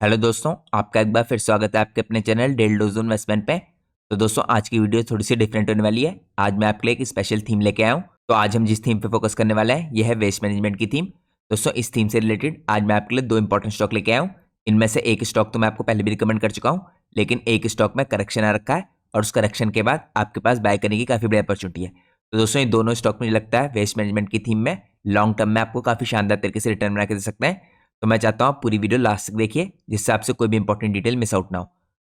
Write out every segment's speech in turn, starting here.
Hello दोस्तों, आपका एक बार फिर स्वागत है आपके अपने चैनल डेल डोजो इन्वेस्टमेंट पे। तो दोस्तों, आज की वीडियो थोड़ी सी डिफरेंट होने वाली है। आज मैं आपके लिए एक स्पेशल थीम लेके आया हूँ। तो आज हम जिस थीम पे फोकस करने वाले हैं यह है वेस्ट मैनेजमेंट की थीम। दोस्तों, इस थीम से रिलेटेड आज मैं आपके लिए दो इंपॉर्टेंट स्टॉक लेके आया हूँ। इनमें से एक स्टॉक तो मैं आपको पहले भी रिकमेंड कर चुका हूँ, लेकिन एक स्टॉक में करेक्शन आ रखा है और उस करेक्शन के बाद आपके पास बाय करने की काफ़ी बड़ी अपॉर्चुनिटी है। तो दोस्तों, ये दोनों स्टॉक मुझे लगता है वेस्ट मैनेजमेंट की थीम में लॉन्ग टर्म में आपको काफ़ी शानदार तरीके से रिटर्न बना के दे सकते हैं। तो मैं चाहता हूँ आप पूरी वीडियो लास्ट तक देखिए, जिससे आपसे कोई भी इंपॉर्टेंट डिटेल मिस आउट ना हो।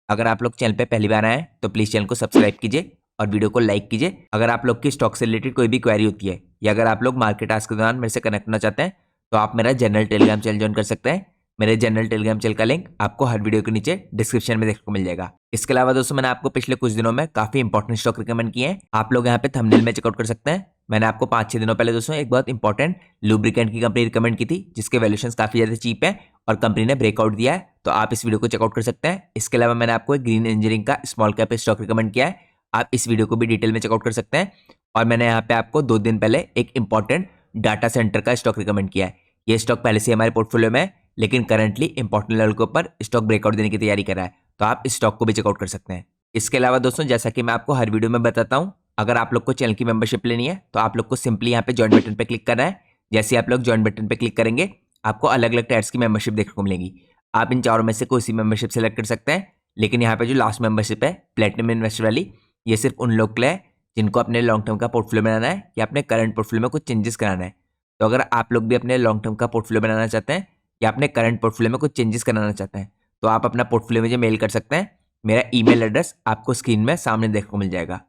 अगर आप लोग चैनल पे पहली बार आए हैं तो प्लीज़ चैनल को सब्सक्राइब कीजिए और वीडियो को लाइक कीजिए। अगर आप लोग की स्टॉक से रिलेटेड कोई भी क्वेरी होती है या अगर आप लोग मार्केट आज के दौरान मेरे से कनेक्ट करना चाहते हैं तो आप मेरा जनरल टेलीग्राम चैनल ज्वाइन कर सकते हैं। मेरे जनरल टेलीग्राम चैनल का लिंक आपको हर वीडियो के नीचे डिस्क्रिप्शन में देखने को मिल जाएगा। इसके अलावा दोस्तों, मैंने आपको पिछले कुछ दिनों में काफी इंपॉर्टेंट स्टॉक रिकमेंड किए हैं। आप लोग यहाँ पे थंबनेल में चेकआउट कर सकते हैं। मैंने आपको 5-6 दिनों पहले दोस्तों एक बहुत इंपॉर्टेंट लुब्रिकेंट की कंपनी रिकमेंड की थी, जिसके वैल्यूएशन काफी ज्यादा चीप है और कंपनी ने ब्रेकआउट दिया है। तो आप इस वीडियो को चेकआउट कर सकते हैं। इसके अलावा मैंने आपको एक ग्रीन इंजीनियरिंग का स्मॉल कैप स्टॉक रिकमेंड किया है। आप इस वीडियो को भी डिटेल में चेकआउट कर सकते हैं। और मैंने यहाँ पे आपको 2 दिन पहले एक इंपॉर्टेंट डाटा सेंटर का स्टॉक रिकमेंड किया है। ये स्टॉक पहले से हमारे पोर्टफोलियो में है, लेकिन करंटली इंपॉर्टेंट लेवल के ऊपर स्टॉक ब्रेकआउट देने की तैयारी कर रहा है। तो आप इस स्टॉक को भी चेकआउट कर सकते हैं। इसके अलावा दोस्तों, जैसा कि मैं आपको हर वीडियो में बताता हूँ, अगर आप लोग को चैनल की मेंबरशिप लेनी है तो आप लोग को सिंपली यहाँ पे ज्वाइन बटन पे क्लिक करना है। जैसे आप लोग ज्वाइन बटन पे क्लिक करेंगे, आपको अलग अलग टायर्स की मेंबरशिप देखने को मिलेगी। आप इन चारों में से कोई सी मेंबरशिप सेलेक्ट कर सकते हैं, लेकिन यहाँ पे जो लास्ट मेंबरशिप है प्लेटिनम इन्वेस्टर वाली, ये सिर्फ उन लोग के लिए है जिनको अपने लॉन्ग टर्म का पोर्टफोलियो बनाना है या अपने करंट पोर्टफोलियो में कुछ चेंजेस कराना है। तो अगर आप लोग भी अपने लॉन्ग टर्म का पोर्टफोलियो बनाना चाहते हैं या अपने करंट पोर्टफोलियो में कुछ चेंजेस कराना चाहते हैं, तो आप अपना पोर्टफोलियो मुझे मेल कर सकते हैं। मेरा ईमेल एड्रेस आपको स्क्रीन में सामने देखने को मिल जाएगा।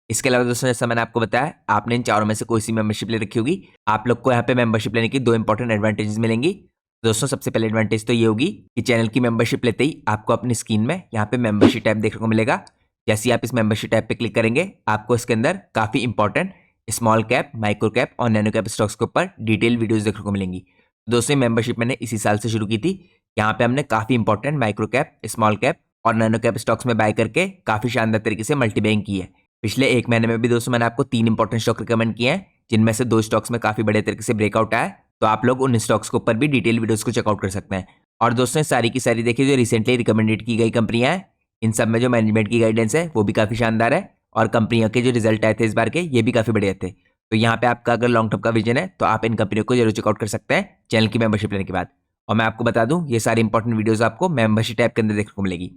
इसके अलावा दोस्तों, जैसा मैंने आपको बताया, आपने इन चारों में से कोई सी मेंबरशिप ले रखी होगी। आप लोग को यहाँ पे मेंबरशिप लेने की 2 इंपॉर्टेंट एडवांटेजेस मिलेंगी। दोस्तों, सबसे पहले एडवांटेज तो ये होगी कि चैनल की मेंबरशिप लेते ही आपको अपनी स्क्रीन में यहाँ पे मेंबरशिप टैब देखने को मिलेगा। जैसे ही आप इस मेंबरशिप टैब पे क्लिक करेंगे, आपको इसके अंदर काफी important small cap, micro cap और नैनो कैप स्टॉक्स के ऊपर डिटेल वीडियोस देखने को मिलेंगी। दोस्तों, मेंबरशिप मैंने इसी साल से शुरू की थी। यहाँ पे हमने काफी important micro cap, small cap और नैनो कैप स्टॉक्स में बाय करके काफी शानदार तरीके से मल्टी बाइंग की है। पिछले 1 महीने में भी दोस्तों मैंने आपको 3 इंपॉर्टेंट स्टॉक रिकमेंड किए हैं, जिनमें से 2 स्टॉक्स में काफी बड़े तरीके से ब्रेकआउट आया है। तो आप लोग उन स्टॉक्स के ऊपर भी डिटेल वीडियोस को चेकआउट कर सकते हैं। और दोस्तों, सारी की सारी देखिए जो रिसेंटली रिकमेंडेड की गई कंपनियां हैं, इन सब में जो मैनेजमेंट की गाइडेंस है वो भी काफी शानदार है और कंपनियों के जो रिजल्ट आए थे इस बार के, ये भी काफी बढ़िया थे। तो यहाँ पे आपका अगर लॉन्ग टर्म का विजन है तो आप इन कंपनियों को जरूर चेकआउट कर सकते हैं चैनल की मेंबरशिप लेने के बाद। और मैं आपको बता दूं, ये सारी इंपॉर्टेंट वीडियोस आपको मेंबरशिप टैब के अंदर देखने को मिलेगी।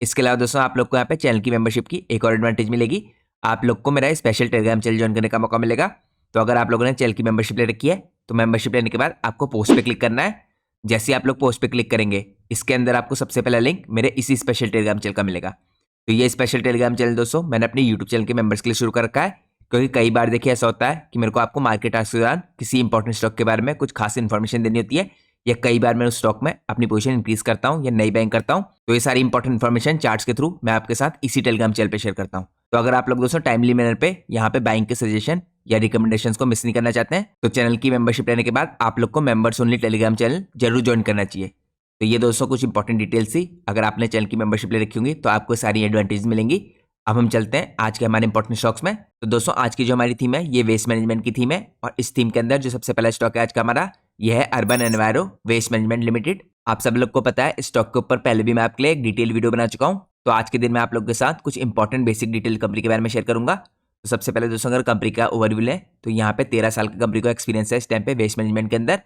इसके अलावा दोस्तों, आप लोग को यहाँ पे चैनल की मेंबरशिप की एक और एडवांटेज मिलेगी। आप लोग को मेरा स्पेशल टेलीग्राम चैनल ज्वाइन करने का मौका मिलेगा। तो अगर आप लोगों ने चैनल की मेंबरशिप ले रखी है तो मेंबरशिप लेने के बाद आपको पोस्ट पे क्लिक करना है। जैसे ही आप लोग पोस्ट पे क्लिक करेंगे, इसके अंदर आपको सबसे पहला लिंक मेरे इसी स्पेशल टेलीग्राम चैनल का मिलेगा। तो ये स्पेशल टेलीग्राम चैनल दोस्तों मैंने अपने यूट्यूब चैनल के मेंबर्स के लिए शुरू कर रखा है, क्योंकि कई बार देखिए ऐसा होता है कि मेरे को आपको मार्केट आज के दौरान किसी इंपॉर्टेंट स्टॉक के बारे में कुछ खास इन्फॉर्मेशन देनी होती है, या कई बार मैं उस स्टॉक में अपनी पोजीशन इंक्रीज करता हूं या नई बाइंग करता हूं। तो ये सारी इंपॉर्टेंट इन्फॉर्मेशन चार्ट्स के थ्रू मैं आपके साथ इसी टेलीग्राम चैनल पे शेयर करता हूं। तो अगर आप लोग दोस्तों टाइमली मैनर पे यहाँ पे बाइंग के सजेशन या रिकमेंडेशंस को मिस नहीं करना चाहते हैं, तो चैनल की मेंबरशिप लेने के बाद आप लोग को मेंबर्स ओनली टेलीग्राम चैनल जरूर ज्वाइन करना चाहिए। तो ये दोस्तों कुछ इंपॉर्टेंट डिटेल्स थी। अगर आपने चैनल की मेंबरशिप ले रखी होंगी तो आपको सारी एडवांटेज मिलेंगी। अब हम चलते हैं आज के हमारे इंपॉर्टेंट स्टॉक्स में। तो दोस्तों, आज की जो हमारी थीम है ये वेस्ट मैनेजमेंट की थीम है, और इस थीम के अंदर जो सबसे पहला स्टॉक है आज का हमारा, यह है urban enviro waste management limited. आप सब लोग को पता है इस स्टॉक के ऊपर पहले भी मैं आपके लिए एक डिटेल वीडियो बना चुका हूं। तो आज के दिन मैं आप लोग के साथ कुछ इंपॉर्टेंट बेसिक डिटेल कंपनी के बारे में शेयर करूंगा। तो सबसे पहले दोस्तों, अगर कंपनी का ओवरव्यू लें तो यहाँ पे 13 साल की कंपनी को एक्सपीरियंस है इस टाइम पे वेस्ट मैनेजमेंट के अंदर।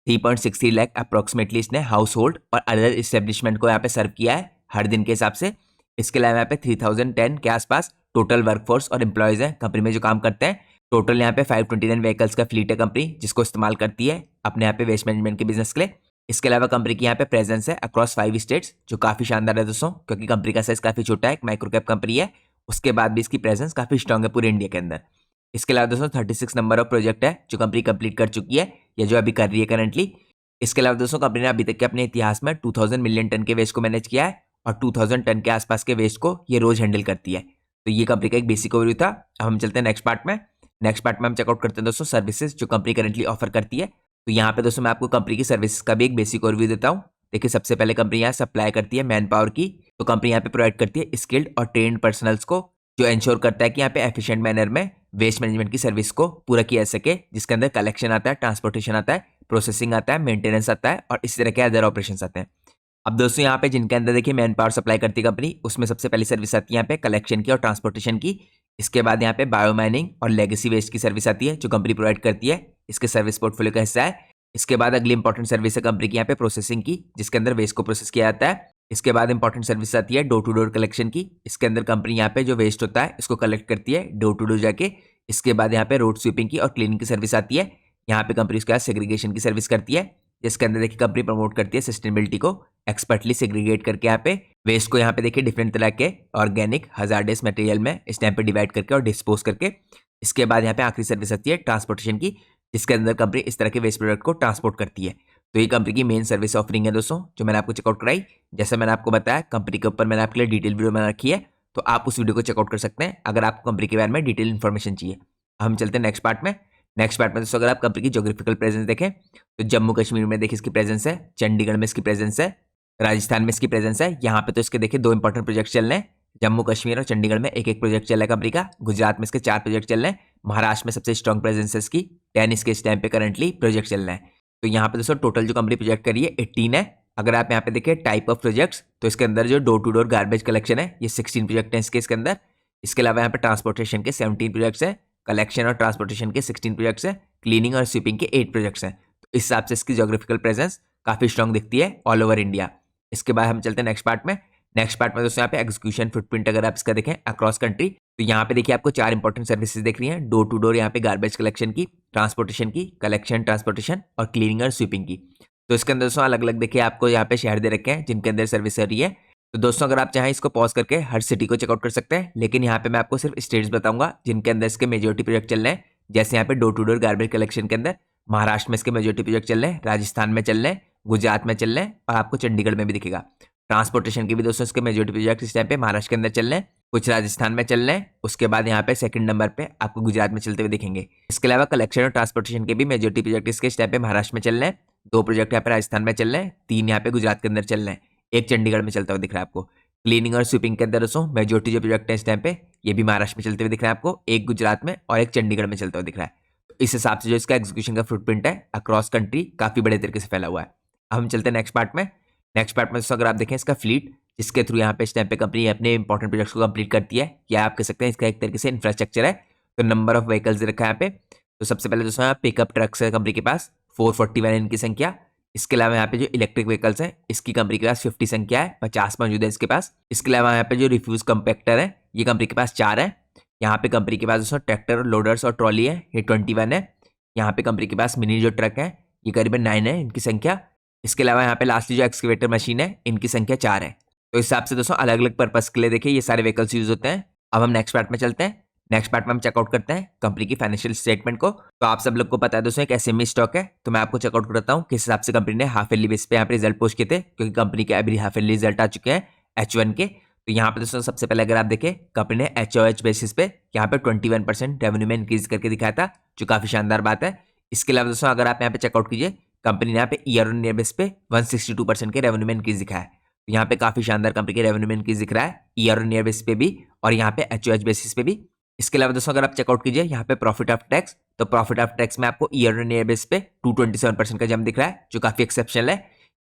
3.63 लाख अप्रोक्सीमेटली इसने हाउस होल्ड और अदर इस्टेब्लिशमेंट को यहाँ पे सर्व किया है हर दिन के हिसाब से। इसके अलावा यहाँ पे 3010 के आसपास टोटल वर्कफोर्स और एम्प्लॉयज हैं कंपनी में जो काम करते हैं। टोटल यहाँ पे 529 व्हीकल्स का फ्लीट है कंपनी, जिसको इस्तेमाल करती है अपने यहाँ पे वेस्ट मैनेजमेंट के बिजनेस के लिए। इसके अलावा कंपनी की यहाँ पे प्रेजेंस है अक्रॉस 5 स्टेट्स, जो काफी शानदार है दोस्तों, क्योंकि कंपनी का साइज काफी छोटा है, एक माइक्रो कैप कंपनी है। उसके बाद भी इसकी प्रेजेंस काफी स्ट्रॉन्ग है पूरे इंडिया के अंदर। इसके अलावा दोस्तों 36 नंबर ऑफ प्रोजेक्ट है जो कंपनी कंप्लीट कर चुकी है या जो अभी कर रही है करंटली। इसके अलावा दोस्तों, कंपनी ने अभी तक के अपने इतिहास में 2000 मिलियन टन के वेस्ट को मैनेज किया है, और 2000 टन के आसपास के वेस्ट को ये रोज हैंडल करती है। तो ये कंपनी का एक बेसिक ओवरव्यू था। अब हम चलते हैं नेक्स्ट पार्ट में। नेक्स्ट पार्ट में हम चेकआउट करते हैं दोस्तों सर्विसेज जो कंपनी करेंटली ऑफर करती है। तो यहाँ पे दोस्तों मैं आपको कंपनी की सर्विसेज का भी एक बेसिक ओवरव्यू देता हूँ। देखिए, सबसे पहले कंपनी यहाँ सप्लाई करती है मैन पावर की। तो कंपनी यहाँ पे प्रोवाइड करती है स्किल्ड और ट्रेन्ड पर्सनल्स को, जो इंश्योर करता है कि यहाँ पे एफिशिएंट मैनर में वेस्ट मैनेजमेंट की सर्विस को पूरा किया जा सके, जिसके अंदर कलेक्शन आता है, ट्रांसपोर्टेशन आता है, प्रोसेसिंग आता है, मेंटेनेंस आता है और इस तरह के अदर ऑपरेशंस आते हैं। अब दोस्तों यहाँ पे जिनके अंदर देखिए मैन पावर सप्लाई करती है कंपनी, उसमें सबसे पहली सर्विस आती है यहाँ पे कलेक्शन की और ट्रांसपोर्टेशन की। इसके बाद यहाँ पे बायो माइनिंग और लेगेसी वेस्ट की सर्विस आती है जो कंपनी प्रोवाइड करती है, इसके सर्विस पोर्टफोलियो का हिस्सा है। इसके बाद अगली इंपॉर्टेंट सर्विस है कंपनी की यहाँ पे प्रोसेसिंग की, जिसके अंदर वेस्ट को प्रोसेस किया जाता है। इसके बाद इंपॉर्टेंट सर्विस आती है डोर टू डोर कलेक्शन की। इसके अंदर कंपनी यहाँ पे जो वेस्ट होता है इसको कलेक्ट करती है डोर टू डोर जाके। इसके बाद यहाँ पे रोड स्वीपिंग की और क्लीनिंग की सर्विस आती है। यहाँ पे कंपनी उसके बाद सेग्रीगेशन की सर्विस करती है, जिसके अंदर देखिए कंपनी प्रमोट करती है सस्टेनेबिलिटी को, एक्सपर्टली सेग्रीगेट करके यहाँ पे वेस्ट को यहाँ पे देखिए डिफरेंट तरह के ऑर्गेनिक हजार्डस मटेरियल में इस टाइम पे डिवाइड करके और डिस्पोज करके। इसके बाद यहाँ पे आखिरी सर्विस आती है ट्रांसपोर्टेशन की, जिसके अंदर कंपनी इस तरह के वेस्ट प्रोडक्ट को ट्रांसपोर्ट करती है। तो ये कंपनी की मेन सर्विस ऑफरिंग है दोस्तों, जो मैंने आपको चेकआउट कराई। जैसा मैंने आपको बताया कंपनी के ऊपर मैंने आपके लिए डिटेल वीडियो बना रखी है, तो आप उस वीडियो को चेकआउट कर सकते हैं अगर आपको कंपनी के बारे में डिटेल इन्फॉर्मेशन चाहिए। हम चलते हैं नेक्स्ट पार्ट में। नेक्स्ट पार्ट में दोस्तों अगर आप कंपनी की ज्योग्राफिकल प्रेजेंस देखें तो जम्मू कश्मीर में देखिए इसकी प्रेजेंस है, चंडीगढ़ में इसकी प्रेजेंस है, राजस्थान में इसकी प्रेजेंस है। यहाँ पे तो इसके देखिए 2 इंपॉर्टेंट प्रोजेक्ट चल रहे हैं, जम्मू कश्मीर और चंडीगढ़ में एक एक प्रोजेक्ट चल रहा है कंपनी का। गुजरात में इसके 4 प्रोजेक्ट चल रहे हैं, महाराष्ट्र में सबसे स्ट्रॉन्ग प्रेजेंस है इसकी, 10 इसके इस टाइम पे करंटली प्रोजेक्ट चल रहे हैं। तो यहाँ पे दोस्तों टोटल जो कंपनी प्रोजेक्ट करी है 18 है। अगर आप यहाँ पे देखिए टाइप ऑफ प्रोजेक्ट्स, तो इसके अंदर जो door to door garbage collection है ये 16 प्रोजेक्ट है इसके अंदर। इसके अलावा यहाँ पे ट्रांसपोर्टेशन के 17 प्रोजेक्ट्स है, कलेक्शन और ट्रांसपोर्टेशन के 16 प्रोजेक्ट्स है, क्लीनिंग और स्वीपिंग के 8 प्रोजेक्ट्स हैं। तो इस हिसाब से इसकी ज्योग्राफिकल प्रेजेंस काफी स्ट्रॉन्ग दिखती है ऑल ओवर इंडिया। इसके बाद हम चलते हैं नेक्स्ट पार्ट में। नेक्स्ट पार्ट में दोस्तों यहाँ पे एग्जीक्यूशन फुटप्रिंट अगर आप इसका देखें अक्रॉस कंट्री, तो यहाँ पे देखिए आपको 4 इंपॉर्टेंट सर्विसेज दिख रही हैं डोर टू डोर, यहाँ पे गार्बेज कलेक्शन की, ट्रांसपोर्टेशन की, कलेक्शन ट्रांसपोर्टेशन और क्लीनिंग और स्वीपिंग की। तो इसके अंदर दोस्तों अलग अलग देखिए आपको यहाँ पे शहर दे रखे हैं जिनके अंदर सर्विस हो रही है। तो दोस्तों अगर आप चाहें इसको पॉज करके हर सिटी को चेकआउट कर सकते हैं, लेकिन यहाँ पे मैं आपको सिर्फ स्टेट्स बताऊंगा जिनके अंदर इसके मेजोरिटी प्रोजेक्ट चल रहे हैं। जैसे यहाँ पे door to door garbage collection के अंदर महाराष्ट्र में इसके मेजोरिटी प्रोजेक्ट चल रहे हैं, राजस्थान में चल रहे हैं, गुजरात में चल रहे हैं और आपको चंडीगढ़ में भी दिखेगा। ट्रांसपोर्टेशन की भी दोस्तों इसके मेजोरिटी प्रोजेक्ट इस टाइम पे महाराष्ट्र के अंदर चल रहे हैं, कुछ राजस्थान में चल रहे हैं, उसके बाद यहाँ पे सेकंड नंबर पे आपको गुजरात में चलते हुए दिखेंगे। इसके अलावा कलेक्शन और ट्रांसपोर्टेशन के भी मेजोरिटी प्रोजेक्ट इसके इस टाइम पे महाराष्ट्र में चल रहे हैं, 2 प्रोजेक्ट यहाँ पे राजस्थान में चल रहे हैं, 3 यहाँ पे गुजरात के अंदर चल रहे हैं, 1 चंडीगढ़ में चलता हुआ दिख रहा है आपको। क्लीनिंग और स्वीपिंग के अंदर दोस्तों मेजोरिटी जो प्रोजेक्ट है इस टाइम पे ये भी महाराष्ट्र में चलते हुए दिख रहा है आपको, 1 गुजरात में और 1 चंडीगढ़ में चलता हुआ दिख रहा है। तो इस हिसाब से जो इसका एग्जीक्यूशन का फुटप्रिंट है अक्रॉस कंट्री काफी बड़े तरीके से फैला हुआ है। अब हम चलते हैं नेक्स्ट पार्ट में। नेक्स्ट पार्ट में दोस्तों अगर आप देखें इसका फ्लीट, जिसके थ्रू यहाँ पे इस टाइम पे कंपनी अपने इंपॉर्टेंट प्रोजेक्ट्स को कंप्लीट करती है, या आप कह सकते हैं इसका एक तरीके से इंफ्रास्ट्रक्चर है। तो नंबर ऑफ व्हीकल्स रखा है यहाँ पे। तो सबसे पहले दोस्तों यहाँ पिकअप ट्रक्स है कंपनी के पास 441 इनकी संख्या। इसके अलावा यहाँ पे जो इलेक्ट्रिक व्हीकल्स हैं इसकी कंपनी के पास 50 संख्या है, 50 मौजूद है इसके पास। इसके अलावा यहाँ पे जो रिफ्यूज कंपैक्टर है ये कंपनी के पास 4 है। यहाँ पे कंपनी के पास दोस्तों ट्रैक्टर, लोडर्स और ट्रॉली है, ये 21 है। यहाँ पे कंपनी के पास मिनी जो ट्रक है ये करीबन 9 है इनकी संख्या। इसके अलावा यहाँ पे लास्टली जो एक्सकेवेटर मशीन है इनकी संख्या 4 है। तो इस हिसाब से दोस्तों अलग अलग पर्पस के लिए देखिए ये सारे व्हीकल्स यूज होते हैं। अब हम नेक्स्ट पार्ट में चलते हैं। नेक्स्ट पार्ट में हम चेकआउट करते हैं कंपनी की फाइनेंशियल स्टेटमेंट को। तो आप सब लोग को पता है दोस्तों एक एसएमई स्टॉक है, तो मैं आपको चेकआउट करता हूँ किस हिसाब से कंपनी ने हाफ ईयरली बेस पे यहाँ पे रिजल्ट पोस्ट किए थे, क्योंकि कंपनी के अभी हाफ ईयरली रिजल्ट आ चुके हैं H1 के। तो यहाँ पे दोस्तों सबसे पहले अगर आप देखें कंपनी ने HOH बेसिस पे यहाँ पे 21% रेवेन्यू में इंक्रीज करके दिखाया था, जो काफी शानदार बात है। इसके अलावा दोस्तों अगर आप यहाँ पे चेकआउट कीजिए कंपनी ने यहाँ पे ईयर ऑन ईयर बेस पे 162% के रेवेन्यू में इंक्रीज दिखाया है। तो यहाँ पे काफी शानदार कंपनी के रेवेन्यू में इंक्रीज दिख रहा है ईयर ऑन ईयर बेस पे भी और यहाँ पे HOH बेसिस पे भी। इसके अलावा दोस्तों अगर आप चेकआउट कीजिए यहाँ पे प्रॉफिट आफ्टर टैक्स, तो प्रॉफिट आफ्टर टैक्स में आपको ईयर ऑन ईयर बेस पे 227% का जंप दिख रहा है, जो काफी एक्सेप्शनल है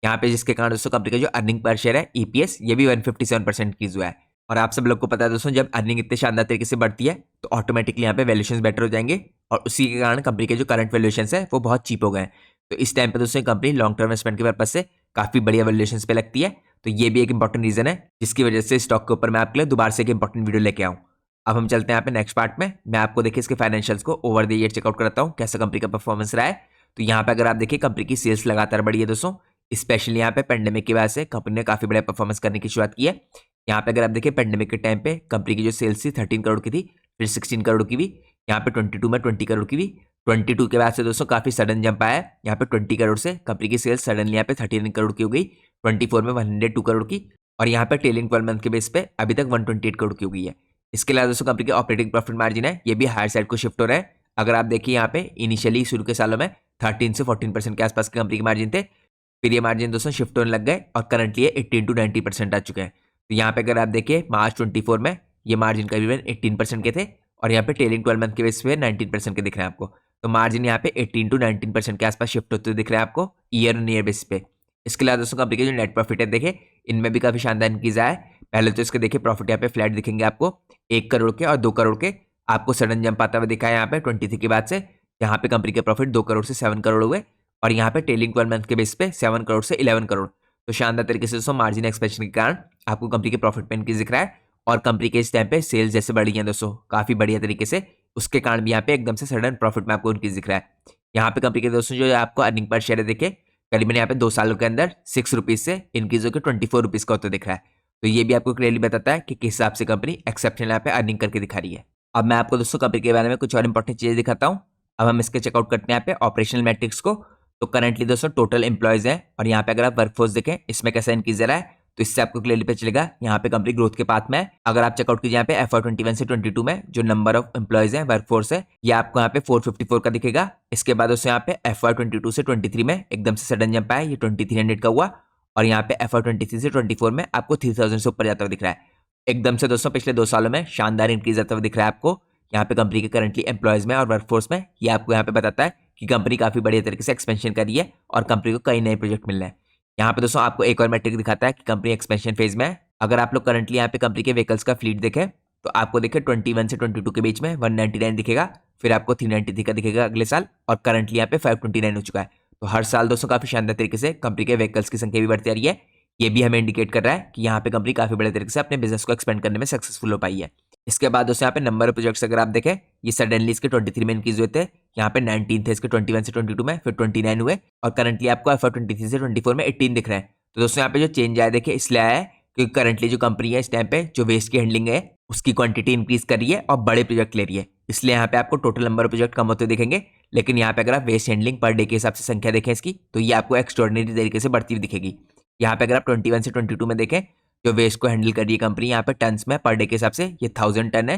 यहाँ पे, जिसके कारण दोस्तों कंपनी का जो अर्निंग पर शेयर है EPS ये भी 157% इंक्रीज हुआ है। और आप सब लोग को पता है दोस्तों जब अर्निंग इतने शानदार तरीके से बढ़ती है तो ऑटोमेटिकली यहाँ पे वैल्यूएशंस बेटर हो जाएंगे, और उसी के कारण कंपनी के जो करंट वैल्यूएशंस है वो बहुत चीप हो गए हैं। तो इस टाइम पे दोस्तों कंपनी लॉन्ग टर्म इन्वेस्टमेंट के पर्पज से काफी बढ़िया वैल्यूएशंस पे लगती है। तो ये भी एक इंपॉर्टेंट रीजन है जिसकी वजह से स्टॉक के ऊपर मैं आपके लिए दोबारा से एक इंपॉर्टेंट वीडियो लेके आऊँ। अब हम चलते हैं यहाँ पे नेक्स्ट पार्ट में। मैं आपको देखिए इसके फाइनेंशियल्स को ओवर द ईयर चेकआउट करता हूँ कैसा कंपनी का परफॉर्मेंस रहा है। तो यहाँ पे अगर आप देखिए कंपनी की सेल्स लगातार बढ़ी है दोस्तों, स्पेशली यहाँ पे पेंडेमिक की वजह से कंपनी ने काफी बड़ा परफॉर्मेंस करने की शुरुआत की है। यहाँ पे अगर आप देखिए पेंडेमिक के टाइम पे कंपनी की जो सेल्स थी 13 करोड़ की थी, फिर 16 करोड़ की भी, यहाँ पे 22 में 20 करोड़ की भी। 22 के बाद से दोस्तों काफी सडन जंप आया है, यहाँ पे 20 करोड़ से कंपनी की सेल्स सडनली यहाँ पे 13 करोड़ की हो गई, 24 में 102 करोड़ की, और यहाँ पे ट्रेलिंग 12 मंथ के बेस पे अभी तक 128 करोड़ की हो गई है। इसके अलावा दोस्तों कंपनी की ऑपरेटिंग प्रॉफिट मार्जिन है ये भी हायर साइड को शिफ्ट हो रहा है। अगर आप देखिए यहाँ पे इनिशियली शुरू के सालों में 13 से 14% के आसपास की कंपनी के मार्जिन थे, फिर ये मार्जिन दोस्तों शिफ्ट होने लग गए और करंटली ये 18 to 90% आ चुके हैं। तो यहाँ पे अगर आप देखिए मार्च 24 में ये मार्जिन करीबन 18% के थे, और यहाँ पे ट्रेलिंग 12 मंथ के बेस पे 19% के दिख रहे हैं आपको। तो मार्जिन यहाँ पे 18 to 19% के आसपास शिफ्ट होते हुए दिख रहे हैं आपको ईयर ऑन ईयर बेस पे। इसके अलावा दोस्तों कंपनी के जो नेट प्रॉफिट है देखे इनमें भी काफी शानदार इंक्रीज आया है। पहले तो इसके देखिए प्रॉफिट यहाँ पे फ्लैट दिखेंगे आपको 1 करोड़ के और 2 करोड़ के, आपको सडन जंप आता हुआ दिखा है यहाँ पे 23 के बाद से, यहाँ पे कंपनी के प्रॉफिट 2 करोड़ से 7 करोड़ हुए और यहाँ पे टेलिंग 12 मंथ के बेस पे 7 करोड़ से 11 करोड़। तो शानदार तरीके से दोस्तों मार्जिन एक्सपेंशन के कारण आपको कंपनी के प्रॉफिट में इंक्रीज दिख रहा है और कंपनी के इस टाइम पे सेल्स जैसे बढ़ी है दोस्तों काफी बढ़िया तरीके से, उसके कारण भी यहाँ पे एकदम से सडन प्रॉफिट में आपको इंक्रीज दिख रहा है। यहाँ पे कंपनी के दोस्तों जो आपको अर्निंग पर शेयर है देखिए करीबन यहाँ पे 2 सालों के अंदर 6 रुपीज से इंक्रीज होकर 24 रुपीज का होता दिख रहा है। तो ये भी आपको क्लियरली बताता है कि किस हिसाब से कंपनी एक्सेप्शनल यहाँ पे अर्निंग करके दिखा रही है। अब मैं आपको दोस्तों कंपनी के बारे में कुछ और इंपॉर्टेंट चीजें दिखाता हूँ। अब हम इसके चेकआउट करते हैं यहाँ पे ऑपरेशनल मैट्रिक्स को। तो करंटली दोस्तों टोटल एम्प्लॉयज हैं और यहाँ पे अगर आप वर्कफोर्स देखें इसमें कैसा इंक्रीज रहा है तो इससे आपको क्लियरली पता चलेगा यहाँ पे कंपनी ग्रोथ के पाथ में है। अगर आप चेकआउट कीजिए यहाँ पे FY21 से 22 में जो नंबर ऑफ एम्प्लॉयज है वर्कफोर्स है ये आपको यहाँ पे 454 का दिखेगा। इसके बाद उससे यहाँ पे FY22 से 23 में एकदम से सडन जंप आया, ये 2300 का हुआ और यहाँ पे FY23 से 24 में आपको 3000 से ऊपर जाता हुआ दिख रहा है। एकदम से दोस्तों पिछले 2 सालों में शानदार इंक्रीज आता हुआ दिख रहा है आपको यहाँ पे कंपनी के करंटली एम्प्लॉयज में और वर्कफोर्स में। ये आपको यहाँ पे बताता है कि कंपनी काफी बढ़िया तरीके से एक्सपेंशन कर रही है और कंपनी को कई नए प्रोजेक्ट मिल रहे हैं। यहाँ पे दोस्तों आपको एक और मैट्रिक दिखाता है कि कंपनी एक्सपेंशन फेज में है। अगर आप लोग करंटली यहाँ पे कंपनी के व्हीकल्स का फ्लीट देखें तो आपको देखे 21 से 22 के बीच में 199 दिखेगा, फिर आपको 393 का दिखेगा अगले साल और करंटली यहाँ पे 529 हो चुका है। तो हर साल दोस्तों काफी शानदार तरीके से कंपनी के व्हीकल्स की संख्या भी बढ़ती आ रही है। ये भी हमें इंडिकेट कर रहा है कि यहाँ पे कंपनी काफी बड़े तरीके से अपने बिजनेस को एक्सपेंड करने में सक्सेसफुल हो पाई है। इसके बाद दोस्तों यहाँ पे नंबर ऑफ प्रोजेक्ट्स अगर आप देखें ये सडनली इसके 23 में इंक्रीज हुए थे, यहाँ पे 19 थे इसके 21 से 22 में, फिर 29 हुए और करंटली आपको FY23 से 24 में 18 दिख रहे हैं। तो दोस्तों यहाँ पे जो चेंज आया देखिए इसलिए आया है क्योंकि करंटली जो कंपनी है इस टाइम पे जो वेस्ट की हैंडलिंग है उसकी क्वांटिटी इंक्रीज कर रही है और बड़े प्रोजेक्ट ले रही है, इसलिए यहाँ पे आपको टोटल नंबर ऑफ प्रोजेक्ट कम होते दिखेंगे। लेकिन यहाँ पे अगर आप वेस्ट हैंडलिंग पर डे के हिसाब से संख्या देखें इसकी तो ये आपको एक्स्ट्रॉर्डिनरी तरीके से बढ़ती हुई दिखेगी। यहाँ पे अगर आप 21 से 22 में देखें जो वेस्ट को हैंडल कर रही है कंपनी यहाँ पे टन्स में पर डे के हिसाब से ये 1000 टन है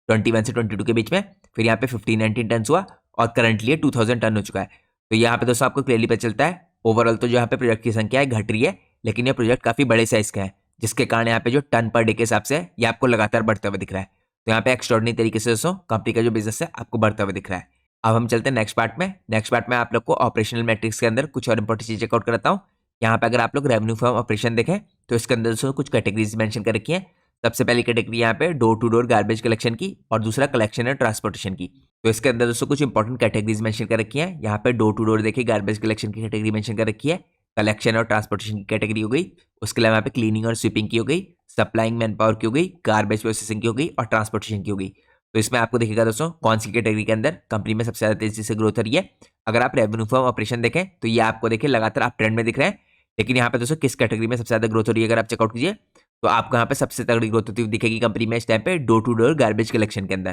21 से 22 के बीच में, फिर यहाँ पे 1519 टन हुआ और करंटली 2000 टन हो चुका है। तो यहाँ पे दोस्तों आपको क्लियरली पता चलता है ओवरऑल तो जो यहाँ पे प्रोजेक्ट की संख्या है घट रही है, लेकिन ये प्रोजेक्ट काफी बड़े साइज का है जिसके कारण यहाँ पे जो टन पर डे के हिसाब से ये आपको लगातार बढ़ता हुआ दिख रहा है। तो यहाँ पे एक्स्ट्रॉर्डिनरी तरीके से दोस्तों कंपनी का जो बिजनेस है आपको बढ़ता हुआ दिख रहा है। अब हम चलते हैं नेक्स्ट पार्ट में। नेक्स्ट पार्ट में आप लोग को ऑपरेशनल मैट्रिक्स के अंदर कुछ और इंपॉर्टेंट चीज चेकआउट कराता हूँ। यहाँ पे अगर आप लोग रेवेन्यू फ्रॉम ऑपरेशन देखें तो इसके अंदर दोस्तों कुछ कैटेगरीज मेंशन कर रखी है। सबसे पहली कैटेगरी यहाँ पे door to door garbage collection की और दूसरा कलेक्शन एंड ट्रांसपोर्टेशन की। तो इसके अंदर दोस्तों कुछ इंपॉर्टेंट कैटेगरीज मेंशन कर रखी है। यहाँ पे डोर टू डोर देखिए गार्बेज कलेक्शन की कैटेगरी मेंशन कर रखी है, कलेक्शन और ट्रांसपोर्टेशन की कैटेगरी हो गई, उसके अलावा यहाँ पे क्लीनिंग और स्वीपिंग की हो गई, सप्लाइंग मैन पावर की हो गई, गार्बेज प्रोसेसिंग की हो गई और ट्रांसपोर्टेशन की हो गई। तो इसमें आपको दिखेगा दोस्तों कौन सी कैटेगरी के अंदर कंपनी में सबसे ज्यादा तेजी से ग्रोथ हो रही है। अगर आप रेवेन्यू फ्रॉम ऑपरेशन देखें तो ये आपको देखिए लगातार आप ट्रेंड में दिख रहे हैं, लेकिन यहाँ पे दोस्तों किस कैटेगरी में सबसे ज्यादा ग्रोथ हो रही है अगर आप चेकआउट कीजिए तो आपको यहाँ पे सबसे तगड़ी ग्रोथ होती हुई दिखेगी कंपनी में इस टाइम पे door to door garbage collection के अंदर।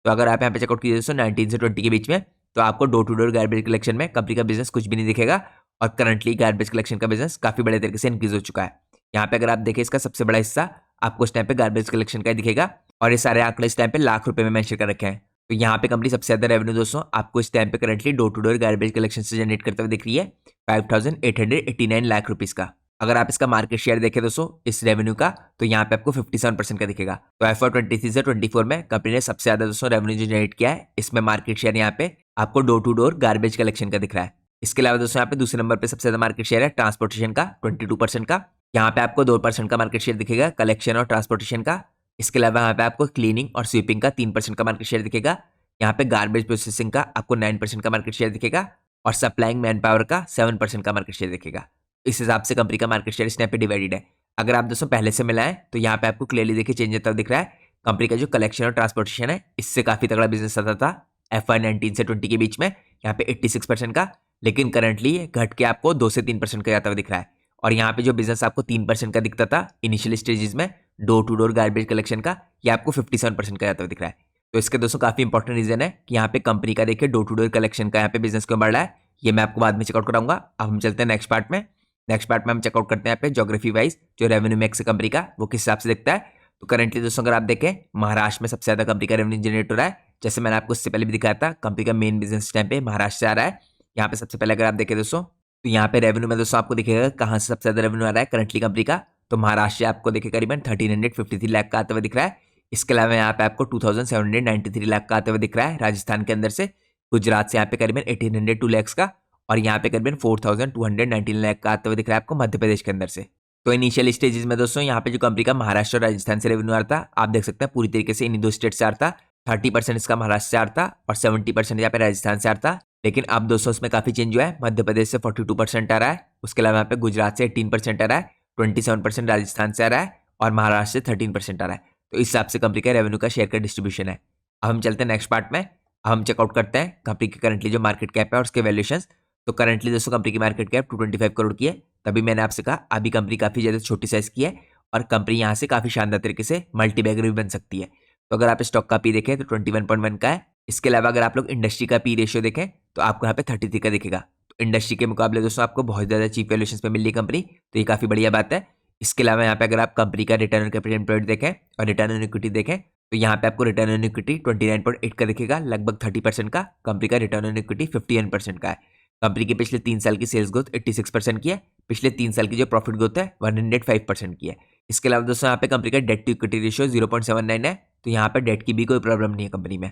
तो अगर आप यहाँ पे चेकआउट कीजिए दोस्तों 19 से 20 के बीच में तो आपको door to door garbage collection में कंपनी का बिजनेस कुछ भी नहीं दिखेगा और करंटली गार्बेज कलेक्शन का बिजनेस काफी बड़े तरीके से इंक्रीज हो चुका है। यहाँ पे अगर आप देखें इसका सबसे बड़ा हिस्सा आपको इस टाइम पे गार्बेज कलेक्शन का दिखेगा और ये सारे आंकड़े इस टाइम पे लाख रुपए में मेंशन कर रखे हैं। तो यहाँ पे कंपनी सबसे ज्यादा रेवेन्यू दोस्तों आपको इस टाइम पे currently door to door garbage collection से जनरेट करते हुए दिख रही है 5889 लाख रुपीज का। अगर आप इसका मार्केट शेयर देखें दोस्तों इस रेवेन्यू का तो यहाँ पे आपको 57% का दिखेगा। तो FY23 से 24 में कंपनी ने सबसे ज्यादा दोस्तों रेवेन्यू जनरेट किया है, इसमें मार्केट शेयर यहाँ पे आपको door to door garbage collection का दिख रहा है। इसके अलावा दोस्तों यहाँ पे दूसरे नंबर पे सबसे ज्यादा मार्केट शेयर है ट्रांसपोर्टेशन का 22% का, यहाँ पे आपको 2% का मार्केट शेयर दिखेगा कलेक्शन और ट्रांसपोर्टेशन का। इसके अलावा यहाँ पे आपको क्लीनिंग और स्वीपिंग का 3% का मार्केट शेयर दिखेगा, यहाँ पे गार्बेज प्रोसेसिंग का आपको 9% का मार्केट शेयर दिखेगा और सप्लाइंग मैन पावर का 7% का मार्केट शेयर दिखेगा। इस हिसाब से कंपनी का मार्केट शेयर इस टाइम पे डिवाइडेड है। अगर आप दोस्तों पहले से मिलाएं तो यहाँ पे आपको क्लियरली देखिए चेंज होता दिख रहा है। कंपनी का जो कलेक्शन और ट्रांसपोर्टेशन है इससे काफी तगड़ा बिजनेस आता था FY19 से 20 के बीच में, यहाँ पे 86% का, लेकिन करंटली घट के आपको 2 से 3% का जाता हुआ दिख रहा है। और यहाँ पे जो बिजनेस आपको 3% का दिखता था इनिशियल स्टेजेस में door to door garbage collection का, ये आपको 57% का जाता हुआ दिख रहा है। तो इसके दोस्तों काफी इंपॉर्टेंट रीजन है कि यहाँ पे कंपनी का देखिए डोर टू डोर कलेक्शन का यहाँ पे बिजनेस क्यों बढ़ रहा है, ये मैं आपको बाद में चेकआउट कराऊंगा। अब हम चलते हैं नेक्स्ट पार्ट में। नेक्स्ट पार्ट में हम चेकआउट करते हैं यहाँ पे ज्योग्राफी वाइज जो रेवेन्यू मिक्स है कंपनी का वो किस हिसाब से दिखता है। तो करंटली दोस्तों अगर आप देखें महाराष्ट्र में सबसे ज्यादा कंपनी का रेवेन्यू जनरेट हो रहा है, जैसे मैंने आपको इससे पहले भी दिखाया था कंपनी का मेन बिजनेस टाइम पे महाराष्ट्र से आ रहा है। यहाँ पे सबसे पहले अगर आप देखें दोस्तों तो यहाँ पे रेवेन्यू में दोस्तों आपको दिखेगा कहाँ से सबसे ज्यादा रेवेन्यू आ रहा है करंटली कंपनी का, तो महाराष्ट्र से आपको देखे करीबन 1353 लाख का आते हुए दिख रहा है। इसके अलावा यहाँ पे आपको 2793 लाख का आते हुए दिख रहा है राजस्थान के अंदर से। गुजरात से यहाँ पे करीबन 1802 लाख का और यहाँ पे करीबन 4219 लाख का आते हुए दिख रहा है आपको मध्य प्रदेश के अंदर से। तो इनिशियल स्टेजेस में दोस्तों यहाँ पे जो कंपनी का महाराष्ट्र और राजस्थान से रेवेन्यू आ रहा था, आप देख सकते हैं पूरी तरीके से इन्हीं दो स्टेट से आ रहा था। 30% इसका महाराष्ट्र से आ रहा था और 70% यहाँ पे राजस्थान से आ रहा था। लेकिन अब दोस्तों इसमें काफी चेंज हुआ है, मध्य प्रदेश से 42% आ रहा है, उसके अलावा यहाँ पे गुजरात से 18% आ रहा है, 27% राजस्थान से आ रहा है और महाराष्ट्र से 13% आ रहा है। तो इस हिसाब से कंपनी का रेवेन्यू का शेयर का डिस्ट्रीब्यूशन है। अब हम चलते हैं नेक्स्ट पार्ट में, हम चेकआउट करते हैं कंपनी की करंटली जो मार्केट कैप है और उसके वैल्यूएशन। तो करंटली दोस्तों कंपनी की मार्केट कैप 225 करोड़ की है। तभी मैंने आपसे कहा अभी कंपनी काफी ज्यादा छोटी साइज की है और कंपनी यहाँ से काफी शानदार तरीके से मल्टी बैगर भी बन सकती है। तो अगर आप स्टॉक का पी देखें तो 21.1 का है। इसके अलावा अगर आप लोग इंडस्ट्री का पी रेशियो देखें तो आपको यहाँ पे 33 का दिखेगा। तो इंडस्ट्री के मुकाबले दोस्तों आपको बहुत ज्यादा चीप वैल्यूएशन पे मिल रही है कंपनी, तो ये काफी बढ़िया बात है। इसके अलावा यहाँ पे अगर आप कंपनी का रिटर्न ऑन कैपिटल एम्प्लॉयड देखें और रिटर्न ऑन इक्विटी देखें तो यहाँ पे आपको रिटर्न ऑन इक्विटी 29.8 का दिखेगा, लगभग 30% का। कंपनी का रिटर्न ऑन इक्विटी 51% का है। कंपनी की पिछले 3 साल की सेल्स ग्रोथ 86% की है। पिछले 3 साल की जो प्रॉफिट ग्रोथ है 105% की है। इसके अलावा दोस्तों यहाँ पे कंपनी का डेट टू इक्विटी रेशियो 0.79 है, तो यहाँ पे डेट की भी कोई प्रॉब्लम नहीं है कंपनी में।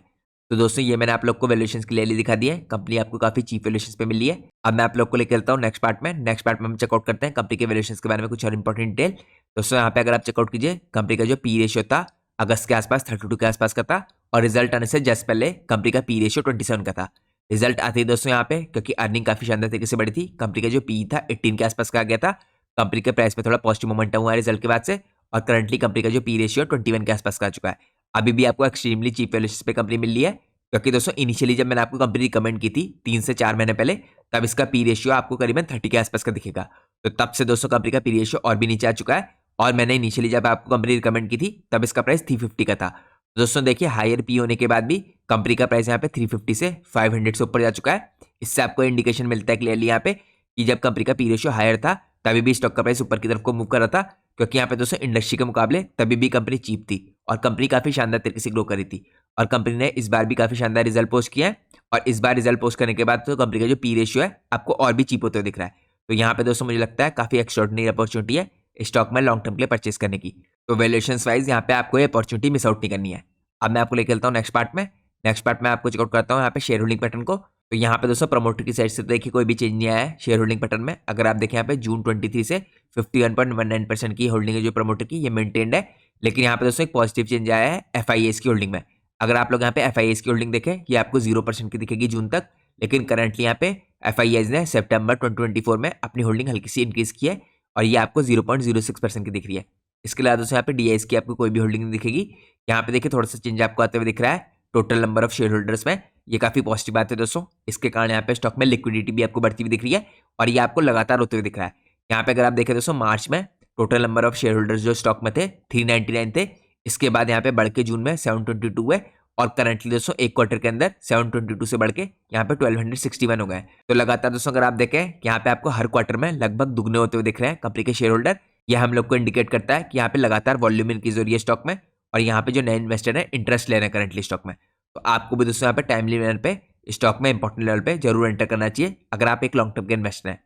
तो दोस्तों ये मैंने आप लोग को वैल्यूएशंस क्लियरली दिखा दिया है, कंपनी आपको काफी चीप वैल्यूएशंस पे मिली है। अब मैं आप लोग को लेकर चलता हूँ नेक्स्ट पार्ट में। नेक्स्ट पार्ट में हम चेकआउट करते हैं कंपनी के वैल्यूएशंस के बारे में कुछ और इंपॉर्टेंट डिटेल। दोस्तों यहाँ पे अगर आप चेकआउट कीजिए, कंपनी का जो पी रेशियो था अगस्त के आसपास 32 के आसपास का था और रिजल्ट आने से जस्ट पहले कंपनी का पी रेशियो 27 का था। रिजल्ट आते ही दोस्तों यहाँ पे क्योंकि अर्निंग काफी शानदार तरीके से बढ़ी थी, कंपनी का जो पी था 18 के आसपास का आ गया था। कंपनी के प्राइस में थोड़ा पॉजिटिव मोमेंटम हुआ है रिजल्ट के बाद से और करंटली कंपनी का जो पी रेशियो 21 के आसपास का आ चुका है। अभी भी आपको एक्सट्रीमली चीप वैल्यूएशन पे कंपनी मिल रही है, क्योंकि दोस्तों इनिशियली जब मैंने आपको कंपनी रिकमेंड की थी 3 से 4 महीने पहले, तब इसका पी रेशियो आपको करीबन 30 के आसपास का दिखेगा। तो तब से दोस्तों कंपनी का पी रेशियो और भी नीचे आ चुका है और मैंने इनिशियली जब आपको कंपनी रिकमेंड की थी तब इसका प्राइस 350 का था। दोस्तों देखिए हायर पी होने के बाद भी कंपनी का प्राइस यहाँ पे 350 से 500 से ऊपर जा चुका है। इससे आपको इंडिकेशन मिलता है क्लियरली यहाँ पे कि जब कंपनी का पी रेशियो हायर था तभी भी स्टॉक का प्राइस ऊपर की तरफ को मूव कर रहा था, क्योंकि यहाँ पे दोस्तों इंडस्ट्री के मुकाबले तभी भी कंपनी चीप थी और कंपनी काफी शानदार तरीके से ग्रो कर रही थी। और कंपनी ने इस बार भी काफी शानदार रिजल्ट पोस्ट किया है और इस बार रिजल्ट पोस्ट करने के बाद तो कंपनी का जो पी रेशियो है आपको और भी चीप होते हुए दिख रहा है। तो यहाँ पे दोस्तों मुझे लगता है काफी एक्स्ट्राऑर्डिनरी अपॉर्चुनिटी है स्टॉक में लॉन्ग टर्म के लिए परचेस करने की। तो वैल्यूएशंस वाइज यहाँ पे आपको ये अपॉर्चुनिटी मिस आउट नहीं करनी है। अब मैं आपको लेकर चलता हूँ नेक्स्ट पार्ट में। नेक्स्ट पार्ट में आपको चेकआउट करता हूँ यहाँ पे शेयर होल्डिंग पैटर्न को। तो यहाँ पे दोस्तों प्रमोटर की साइड से देखिए कोई भी चेंज नहीं आया है शेयर होल्डिंग पैटर्न में। अगर आप देखें यहाँ पे जून 23 से 51.19% की होल्डिंग है जो प्रमोटर की, ये मेंटेन्ड है। लेकिन यहाँ पे दोस्तों एक पॉजिटिव चेंज आया है FIAs की होल्डिंग में। अगर आप लोग यहाँ पे FIAs की होल्डिंग देखें ये आपको 0% की दिखेगी जून तक, लेकिन करंटली यहाँ पे FIAs ने सितंबर 2024 में अपनी होल्डिंग हल्की सी इंक्रीज की है और ये आपको 0.06% की दिख रही है। इसके अलावा दोस्तों यहाँ पे DIs की आपको कोई भी होल्डिंग नहीं दिखेगी। यहाँ पे देखिए थोड़ा सा चेंज आपको आते हुए दिख रहा है total number of share holders में, ये काफी पॉजिटिव बात है दोस्तों। इसके कारण यहाँ पे स्टॉक में लिक्विडिटी भी आपको बढ़ती हुई दिख रही है और ये आपको लगातार होते हुए दिख रहा है। यहाँ पे अगर आप देखें दोस्तों मार्च में total number of share holders जो स्टॉक में थे 399 थे, इसके बाद यहाँ पे बढ़ के जून में 722 है और करंटली दोस्तों एक क्वार्टर के अंदर 722 से बढ़ के यहाँ पे 1261 हो गए। तो लगातार दोस्तों अगर आप देखें यहाँ पे आपको हर क्वार्टर में लगभग दुगने होते हुए दिख रहे हैं कंपनी के शेयर होल्डर। यह हम लोग को इंडिकेट करता है कि यहाँ पे लगातार वॉल्यूम इंक्रीज हो रही है स्टॉक में और यहाँ पे जो नए इन्वेस्टर है इंटरेस्ट ले रहे हैं करंटली स्टॉक में। तो आपको भी दोस्तों यहाँ पे टाइमली मैनर पे स्टॉक में इंपॉर्टेंट लेवल पे जरूर एंटर करना चाहिए अगर आप एक लॉन्ग टर्म के इन्वेस्टर हैं।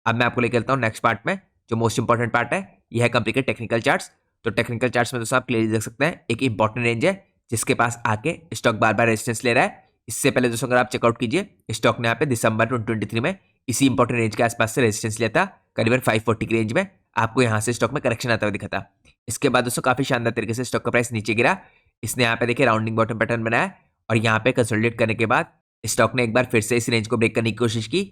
अब मैं आपको लेकर चलता हूँ नेक्स्ट पार्ट में, जो मोस्ट इंपॉर्टेंट पार्ट है यह है कंपनी के टेक्निकल चार्ट्स। तो टेक्निकल चार्ट्स में दोस्तों आप क्लियरली देख सकते हैं एक इंपॉर्टेंट रेंज है जिसके पास आके स्टॉक बार बार रेजिस्टेंस ले रहा है। इससे पहले दोस्तों अगर आप चेकआउट कीजिए स्टॉक ने यहाँ पे दिसंबर 2023 में इसी इंपॉर्टेंट रेंज के आसपास से रेजिस्टेंस लिया था करीबन 540 की रेंज में। आपको यहाँ से स्टॉक में करेक्शन आता हुआ दिखा था। इसके बाद दोस्तों काफी शानदार तरीके से स्टॉक का प्राइस नीचे गिरा। इसने यहाँ पे देखिए राउंडिंग बॉटम पैटर्न बनाया और यहाँ पे कंसोलिडेट करने के बाद स्टॉक ने एक बार फिर से इस रेंज को ब्रेक करने की कोशिश की।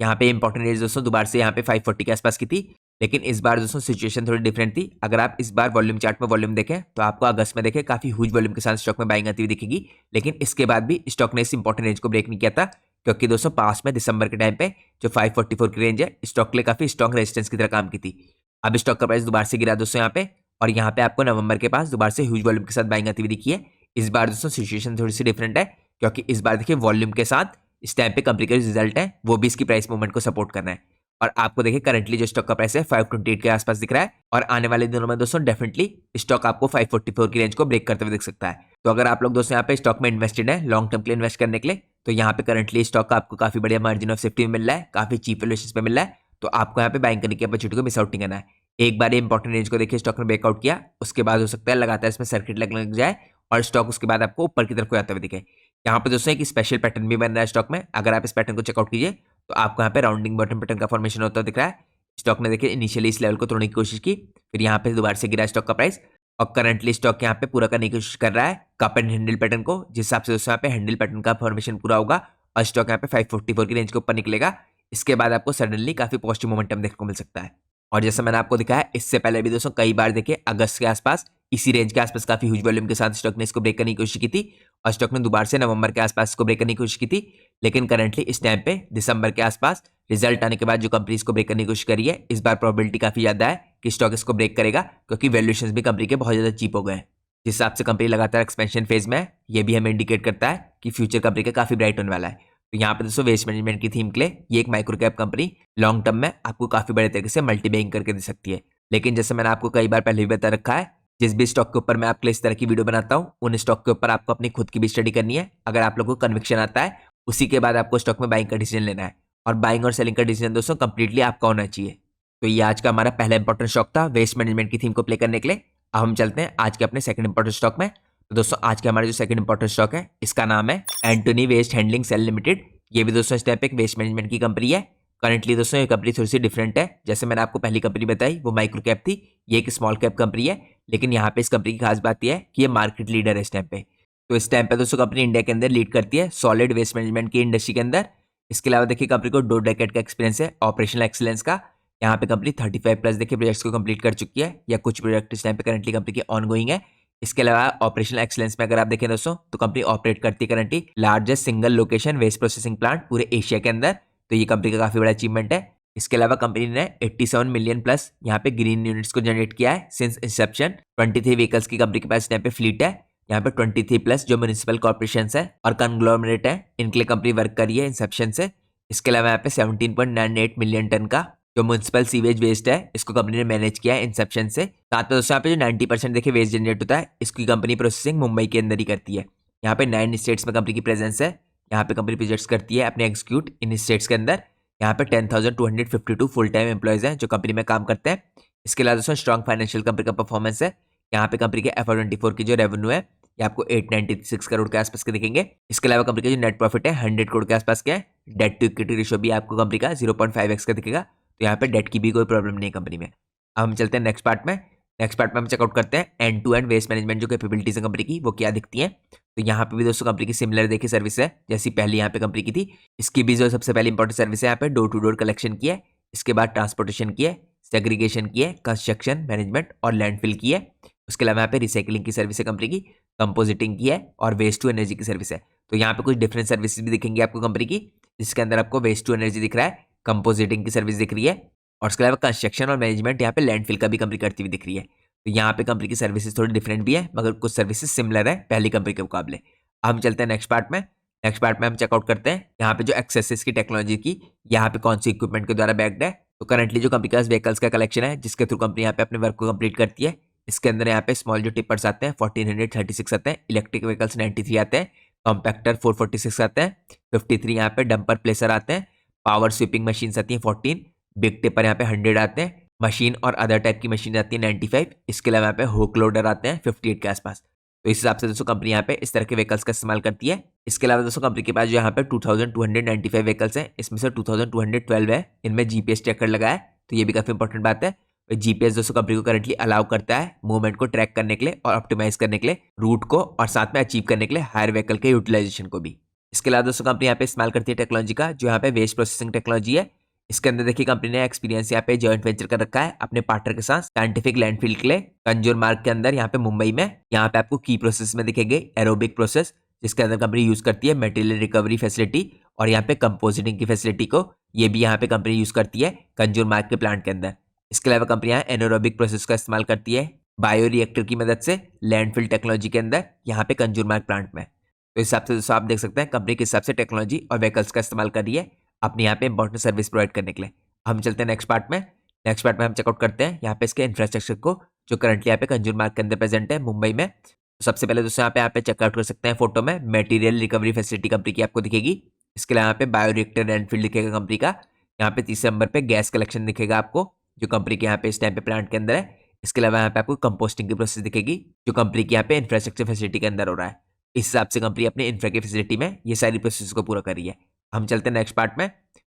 यहाँ पे इंपॉर्टेंट रेंज दोस्तों दोबारा से यहाँ पे 540 के आसपास की थी, लेकिन इस बार दोस्तों सिचुएशन थोड़ी डिफरेंट थी। अगर आप इस बार वॉल्यूम चार्ट में वॉल्यूम देखें तो आपको अगस्त में देखें काफी ह्यूज वॉल्यूम के साथ स्टॉक में बाइंग आती हुई दिखेगी, लेकिन इसके बाद भी स्टॉक ने इस इंपॉर्टेंट रेंज को ब्रेक नहीं किया था, क्योंकि दोस्तों पास में दिसंबर के टाइम पे जो 544 की रेंज है स्टॉक के लिए काफी स्ट्रॉन्ग रेजिस्टेंस की तरह काम की थी। अब स्टॉक का प्राइस दोबारा से गिरा दोस्तों यहाँ पे और यहाँ पे आपको नवंबर के पास दोबारा से ह्यूज वॉल्यूम के साथ बाइंग आती हुई दिखी है। इस बार दोस्तों सिचुएशन थोड़ी सी डिफरेंट है, क्योंकि इस बार देखिए वॉल्यूम के साथ इस टाइम पे कंपनी के रिजल्ट है वो भी इसकी प्राइस मूवमेंट को सपोर्ट करना है। और आपको देखिए करंटली जो स्टॉक का प्राइस है 528 के आसपास दिख रहा है और आने वाले दिनों में दोस्तों डेफिनेटली स्टॉक आपको 544 की रेंज को ब्रेक करते हुए दिख सकता है। तो अगर आप लोग दोस्तों यहाँ पे स्टॉक में इन्वेस्टेड है लॉन्ग टर्म के लिए इन्वेस्ट करने के लिए, तो यहाँ पे करंटली स्टॉक का आपको काफी बढ़िया मार्जिन ऑफ सेफ्टी मिल रहा है, काफी चीप वैल्यूएशन पे मिल रहा है। तो आपको यहाँ पे बाइंग करने की अपॉर्चुनिटी को मिस आउट नहीं करना है। एक बार ये इंपॉर्टेंट रेंज को देखिए स्टॉक ने ब्रेकआउट किया, उसके बाद हो सकता है लगातार इसमें सर्किट लग जाए और स्टॉक उसके बाद आपको ऊपर की तरफ को जाते हुए दिखे। यहाँ पे दोस्तों एक स्पेशल पैटर्न भी बन रहा है स्टॉक में। अगर आप इस पैटर्न को चेकआउट कीजिए तो आपको यहाँ पे राउंडिंग बॉटम पैटर्न का फॉर्मेशन होता दिख रहा है। स्टॉक ने देखिए इनिशियली इस लेवल को तोड़ने की कोशिश की, फिर यहाँ पे दोबारा से गिरा स्टॉक का प्राइस, और करंटली स्टॉक यहाँ पे पूरा करने की कोशिश कर रहा है कप एंड हैंडल पैटर्न को, जिस हिसाब से दोस्तों यहाँ पे हैंडल पैटर्न का फॉर्मेशन पूरा होगा और स्टॉक यहाँ पे 544 की रेंज के ऊपर निकलेगा। इसके बाद आपको सडनली काफी पॉजिटिव मोमेंटम देखने को मिल सकता है। और जैसे मैंने आपको दिखाया इससे पहले भी दोस्तों कई बार देखिए अगस्त के आसपास इसी रेंज के आसपास काफी ह्यूज वॉल्यूम के साथ स्टॉक ने इसको ब्रेक करने की कोशिश की थी, और स्टॉक ने दोबारा से नवंबर के आसपास इसको ब्रेक करने की कोशिश की थी। लेकिन करंटली इस टाइम पे दिसंबर के आसपास रिजल्ट आने के बाद जो कंपनी इसको ब्रेक करने की कोशिश करी है, इस बार प्रोबेबिलिटी काफी ज्यादा है कि स्टॉक इसको ब्रेक करेगा, क्योंकि वैल्यूएशंस भी कंपनी के बहुत ज्यादा चीप हो गए हैं। जिस हिसाब से कंपनी लगातार एक्सपेंशन फेज में है, ये भी हमें इंडिकेट करता है कि फ्यूचर कंपनी का काफी ब्राइट होने वाला है। तो यहाँ पे दोस्तों वेस्ट मैनेजमेंट की थीम के लिए ये एक micro cap company long term में आपको काफी बड़े तरीके से मल्टी बैगिंग करके दे सकती है। लेकिन जैसे मैंने आपको कई बार पहले भी बता रखा है, जिस भी स्टॉक के ऊपर मैं आपके लिए इस तरह की वीडियो बनाता हूँ, उन स्टॉक के ऊपर आपको अपनी खुद की भी स्टडी करनी है। अगर आप लोगों को कन्विक्शन आता है, उसी के बाद आपको स्टॉक में बाइंग का डिसीजन लेना है, और बाइंग और सेलिंग का डिसीजन दोस्तों कंप्लीटली आपका होना चाहिए। तो ये आज का हमारा पहला इंपॉर्टेंट स्टॉक था वेस्ट मैनेजमेंट की थीम को प्ले करने के लिए। अब हम चलते हैं आज के अपने सेकंड इंपॉर्टेंट स्टॉक में। तो दोस्तों आज के हमारे जो सेकंड इंपॉर्टेंट स्टॉक है, इसका नाम है Antony waste handling cell limited. ये भी दोस्तों इस टाइप एक वेस्ट मैनेजमेंट की कंपनी है। करंटली दोस्तों ये कंपनी थोड़ी सी डिफरेंट है। जैसे मैंने आपको पहली कंपनी बताई वो माइक्रो कैप थी, ये एक स्मॉल कैप कंपनी है। लेकिन यहाँ पे इस कंपनी की खास बात यह है कि ये मार्केट लीडर है इस टाइम पे। तो इस टाइम पे दोस्तों कंपनी इंडिया के अंदर लीड करती है सॉलिड वेस्ट मैनेजमेंट की इंडस्ट्री के अंदर। इसके अलावा देखिए कंपनी को 2 डेकेड का एक्सपीरियंस है ऑपरेशनल एक्सीलेंस का। यहाँ पे कंपनी 35 प्लस देखिए प्रोजेक्ट्स को कंप्लीट कर चुकी है, या कुछ प्रोजेक्ट इस टाइम पे करंटली कंपनी के ऑनगोइंग है। इसके अलावा ऑपरेशनल एक्सीलेंस में अगर आप देखें दोस्तों, तो कंपनी ऑपरेट करती है currently largest single location waste processing plant पूरे एशिया के अंदर। तो ये कंपनी का काफी बड़ा अचीवमेंट है। इसके अलावा कंपनी ने 87 मिलियन प्लस यहाँ पे ग्रीन यूनिट्स को जनरेट किया है सिंस इंसेप्शन। 23 व्हीकल्स की कंपनी के पास यहाँ पे फ्लीट है। यहाँ पे 23 प्लस जो म्युनिसिपल कॉर्पोरेशन है और कंग्लोमरेट है, इनके लिए कंपनी वर्क करी है इंसेप्शन से। इसके अलावा यहाँ पे 17.98 मिलियन टन का जो म्युनिसिपल सीवेज वेस्ट है, इसको कंपनी ने मैनेज किया है इंसेप्शन से। साथ में दोस्तों यहाँ पे जो 90% देखिए वेस्ट जनरेट होता है, इसकी कंपनी प्रोसेसिंग मुंबई के अंदर ही करती है। यहाँ पे 9 स्टेट्स में कंपनी की प्रेजेंस है। यहाँ पे कंपनी प्रोजेक्ट्स करती है अपने एग्जीक्यूट इन स्टेट्स के अंदर। यहाँ पे 10,252 फुल टाइम एम्प्लॉयज हैं जो कंपनी में काम करते हैं। इसके अलावा दोस्तों स्ट्रॉन्ग फाइनेंशियल कंपनी का परफॉर्मेंस है। यहाँ पे कंपनी के FY24 की जो रेवेन्यू है, ये आपको 896 करोड़ के आसपास के दिखेंगे। इसके अलावा कंपनी का जो नेट प्रॉफिट है 100 करोड़ के आसपास के है। डेट टू इक्विटी रेशियो भी आपको कंपनी का 0.5x का दिखेगा। तो यहाँ पे डेट की भी कोई प्रॉब्लम नहीं है कंपनी में। अब हम चलते हैं नेक्स्ट पार्ट में। नेक्स्ट पार्ट में हम चेकआउट करते हैं end to end waste management जो कैपेबिलिटीज है कंपनी की, वो क्या दिखती है। तो यहाँ पे भी दोस्तों कंपनी की सिमिलर देखिए सर्विस है जैसी पहले यहाँ पे कंपनी की थी। इसकी भी जो सबसे पहली इंपॉर्टेंट सर्विस है, यहाँ पे डोर टू डोर कलेक्शन की है। इसके बाद ट्रांसपोर्टेशन की है, सेग्रीगेशन की है, कंस्ट्रक्शन मैनेजमेंट और लैंडफिल की है। उसके अलावा यहाँ पे रिसाइकलिंग की सर्विस है कंपनी की, कंपोजिटिंग की है और वेस्ट टू एनर्जी की सर्विस है। तो यहाँ पे कुछ डिफरेंट सर्विसेज भी दिखेंगी आपको कंपनी की, जिसके अंदर आपको वेस्ट टू एनर्जी दिख रहा है, कंपोजिटिंग की सर्विस दिख रही है, और उसके अलावा कंस्ट्रक्शन और मैनेजमेंट यहाँ पे लैंडफिल का भी कंपनी करती हुई दिख रही है। तो यहाँ पे कंपनी की सर्विसेज थोड़ी डिफरेंट भी है, मगर कुछ सर्विसेज सिमिलर है पहली कंपनी के मुकाबले। अब हम चलते हैं नेक्स्ट पार्ट में। नेक्स्ट पार्ट में हम चेकआउट करते हैं यहाँ पे जो एक्सेसेस की टेक्नोलॉजी की, यहाँ पे कौन सी इक्विपमेंट के द्वारा बैक्ड है। तो करंटली जो कंपनी के पास व्हीकल्स का कलेक्शन है, जिसके थ्रू कंपनी यहाँ पे अपने वर्क को कंप्लीट करती है। इसके अंदर यहाँ पे स्मॉल जो टिपर्स आते हैं 1436 आते हैं, इलेक्ट्रिक व्हीकल्स 93 आते हैं, कॉम्पैक्टर 446 आते हैं, 53 यहाँ पे डंपर प्लेसर आते हैं, पावर स्वीपिंग मशीन आती है 14, बिग टिपर यहाँ पे 100 आते हैं, मशीन और अदर टाइप की मशीन आती है 95। इसके अलावा यहाँ पे हुक लोडर आते हैं 58 के आसपास। तो इस हिसाब से दोस्तों कंपनी यहाँ पे इस तरह के व्हीकल्स का इस्तेमाल करती है। इसके अलावा दोस्तों कंपनी के पास जो यहाँ पे 2295 व्हीकल्स हैं, इसमें से 2212 है इनमें जीपीएस ट्रैकर लगा है। तो ये भी काफी इंपॉर्टेंट बात है। जीपीएस दोस्तों कंपनी को करंटली अलाउ करता है मूवमेंट को ट्रैक करने के लिए और ऑप्टिमाइज करने के लिए रूट को, और साथ में अचीव करने के लिए हायर व्हीकल के यूटिलाइजेशन को भी। इसके अलावा दोस्तों कंपनी यहाँ पे इस्तेमाल करती है टेक्नोलॉजी का, जो यहाँ पे वेस्ट प्रोसेसिंग टेक्नोलॉजी है। इसके अंदर देखिए कंपनी ने एक्सपीरियंस यहाँ पे जॉइंट वेंचर कर रखा है अपने पार्टनर के साथ साइंटिफिक लैंडफिल के लिए कंजूर मार्ग के अंदर, यहाँ पे मुंबई में। यहाँ पे आपको की प्रोसेस में दिखेंगे एरोबिक प्रोसेस, जिसके अंदर कंपनी यूज करती है मटेरियल रिकवरी फैसिलिटी, और यहाँ पे कंपोजिटिंग की फैसिलिटी को ये भी यहाँ पे कंपनी यूज करती है कंजूर मार्ग के प्लांट के अंदर। इसके अलावा कंपनी यहाँ एनोरोबिक प्रोसेस का इस्तेमाल करती है बायो रिएक्टर की मदद से लैंडफिल टेक्नोलॉजी के अंदर, यहाँ पे कंजूर मार्ग प्लांट में। तो इस हिसाब से दोस्तों आप देख सकते हैं कंपनी किस हिसाब से टेक्नोलॉजी और व्हीकल्स का इस्तेमाल कर रही है अपने यहाँ पे इंपॉर्टेंट सर्विस प्रोवाइड करने के लिए। हम चलते हैं नेक्स्ट पार्ट में। नेक्स्ट पार्ट में हम चेकआउट करते हैं यहाँ पे इसके इंफ्रास्ट्रक्चर को, जो करंटली यहाँ पे कंजूर मार्ग के अंदर प्रेजेंट है मुंबई में। तो सबसे पहले दोस्तों यहाँ पे चेकआउट कर सकते हैं फोटो में मटेरियल रिकवरी फैसिलिटी कंपनी की आपको दिखेगी। इसके अलावा यहाँ पे बायो रिएक्टर लैंडफिल दिखेगा कंपनी का। यहाँ पे तीसरे नंबर पे गैस कलेक्शन दिखेगा आपको, जो कंपनी के यहाँ पे इस टाइम पे प्लांट के अंदर है। इसके अलावा यहाँ पे आपको कंपोस्टिंग की प्रोसेस दिखेगी, जो कंपनी की यहाँ पे इंफ्रास्ट्रक्चर फैसिलिटी के अंदर हो रहा है। इस हिसाब से कंपनी अपने इंफ्रा की फैसिलिटी में ये सारी प्रोसेस को पूरा कर रही है। हम चलते हैं नेक्स्ट पार्ट में।